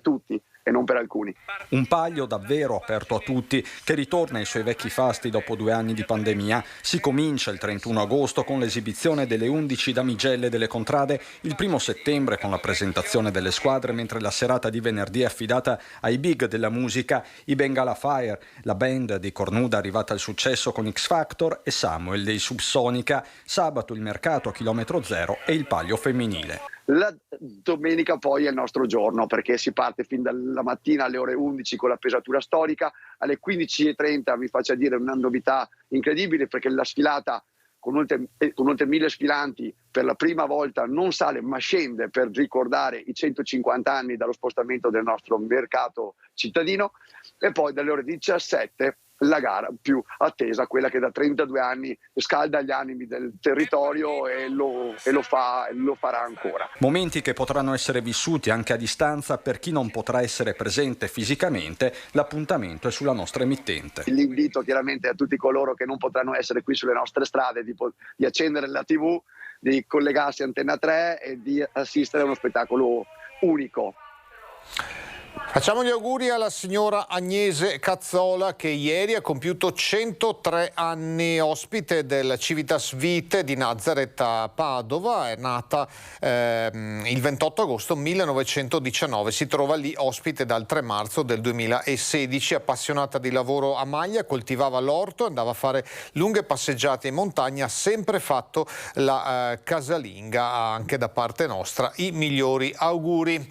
tutti e non per alcuni. Un Palio davvero aperto a tutti che ritorna ai suoi vecchi fasti dopo 2 anni di pandemia. Si comincia il 31 agosto con l'esibizione delle 11 damigelle delle contrade, il 1 settembre con la presentazione delle squadre, mentre la serata di venerdì è affidata ai big della musica, i Bengala Fire, la band di Cornuda arrivata al successo con X Factor e Samuel dei Subsonica. Sabato il mercato a chilometro zero e il Palio femminile. La domenica poi è il nostro giorno perché si parte fin dalla mattina alle ore 11 con la pesatura storica, alle 15:30 vi faccio dire una novità incredibile perché la sfilata con oltre 1000 sfilanti per la prima volta non sale ma scende per ricordare i 150 anni dallo spostamento del nostro mercato cittadino e poi dalle ore 17 la gara più attesa, quella che da 32 anni scalda gli animi del territorio e lo farà ancora. Momenti che potranno essere vissuti anche a distanza per chi non potrà essere presente fisicamente. L'appuntamento è sulla nostra emittente. L'invito chiaramente a tutti coloro che non potranno essere qui sulle nostre strade di accendere la TV, di collegarsi a Antenna 3 e di assistere a uno spettacolo unico. Facciamo gli auguri alla signora Agnese Cazzola che ieri ha compiuto 103 anni, ospite del Civitas Vitae di Nazareth a Padova, è nata il 28 agosto 1919, si trova lì ospite dal 3 marzo del 2016, appassionata di lavoro a maglia, coltivava l'orto, andava a fare lunghe passeggiate in montagna, ha sempre fatto la casalinga, anche da parte nostra i migliori auguri.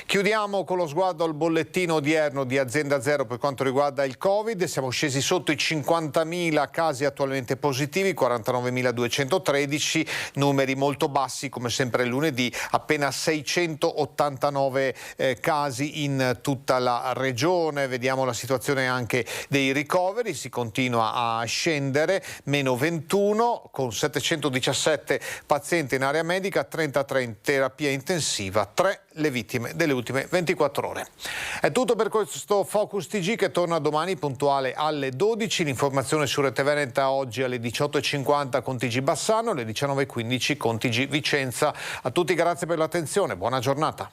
Chiudiamo con lo sguardo al bollettino odierno di Azienda Zero per quanto riguarda il Covid. Siamo scesi sotto i 50.000 casi attualmente positivi, 49.213, numeri molto bassi come sempre il lunedì, appena 689 casi in tutta la regione. Vediamo la situazione anche dei ricoveri, si continua a scendere, meno 21 con 717 pazienti in area medica, 33 in terapia intensiva, 3 le vittime delle ultime 24 ore. È tutto per questo Focus TG che torna domani puntuale alle 12. L'informazione su Rete Veneta oggi alle 18.50 con TG Bassano, alle 19.15 con TG Vicenza. A tutti grazie per l'attenzione, buona giornata.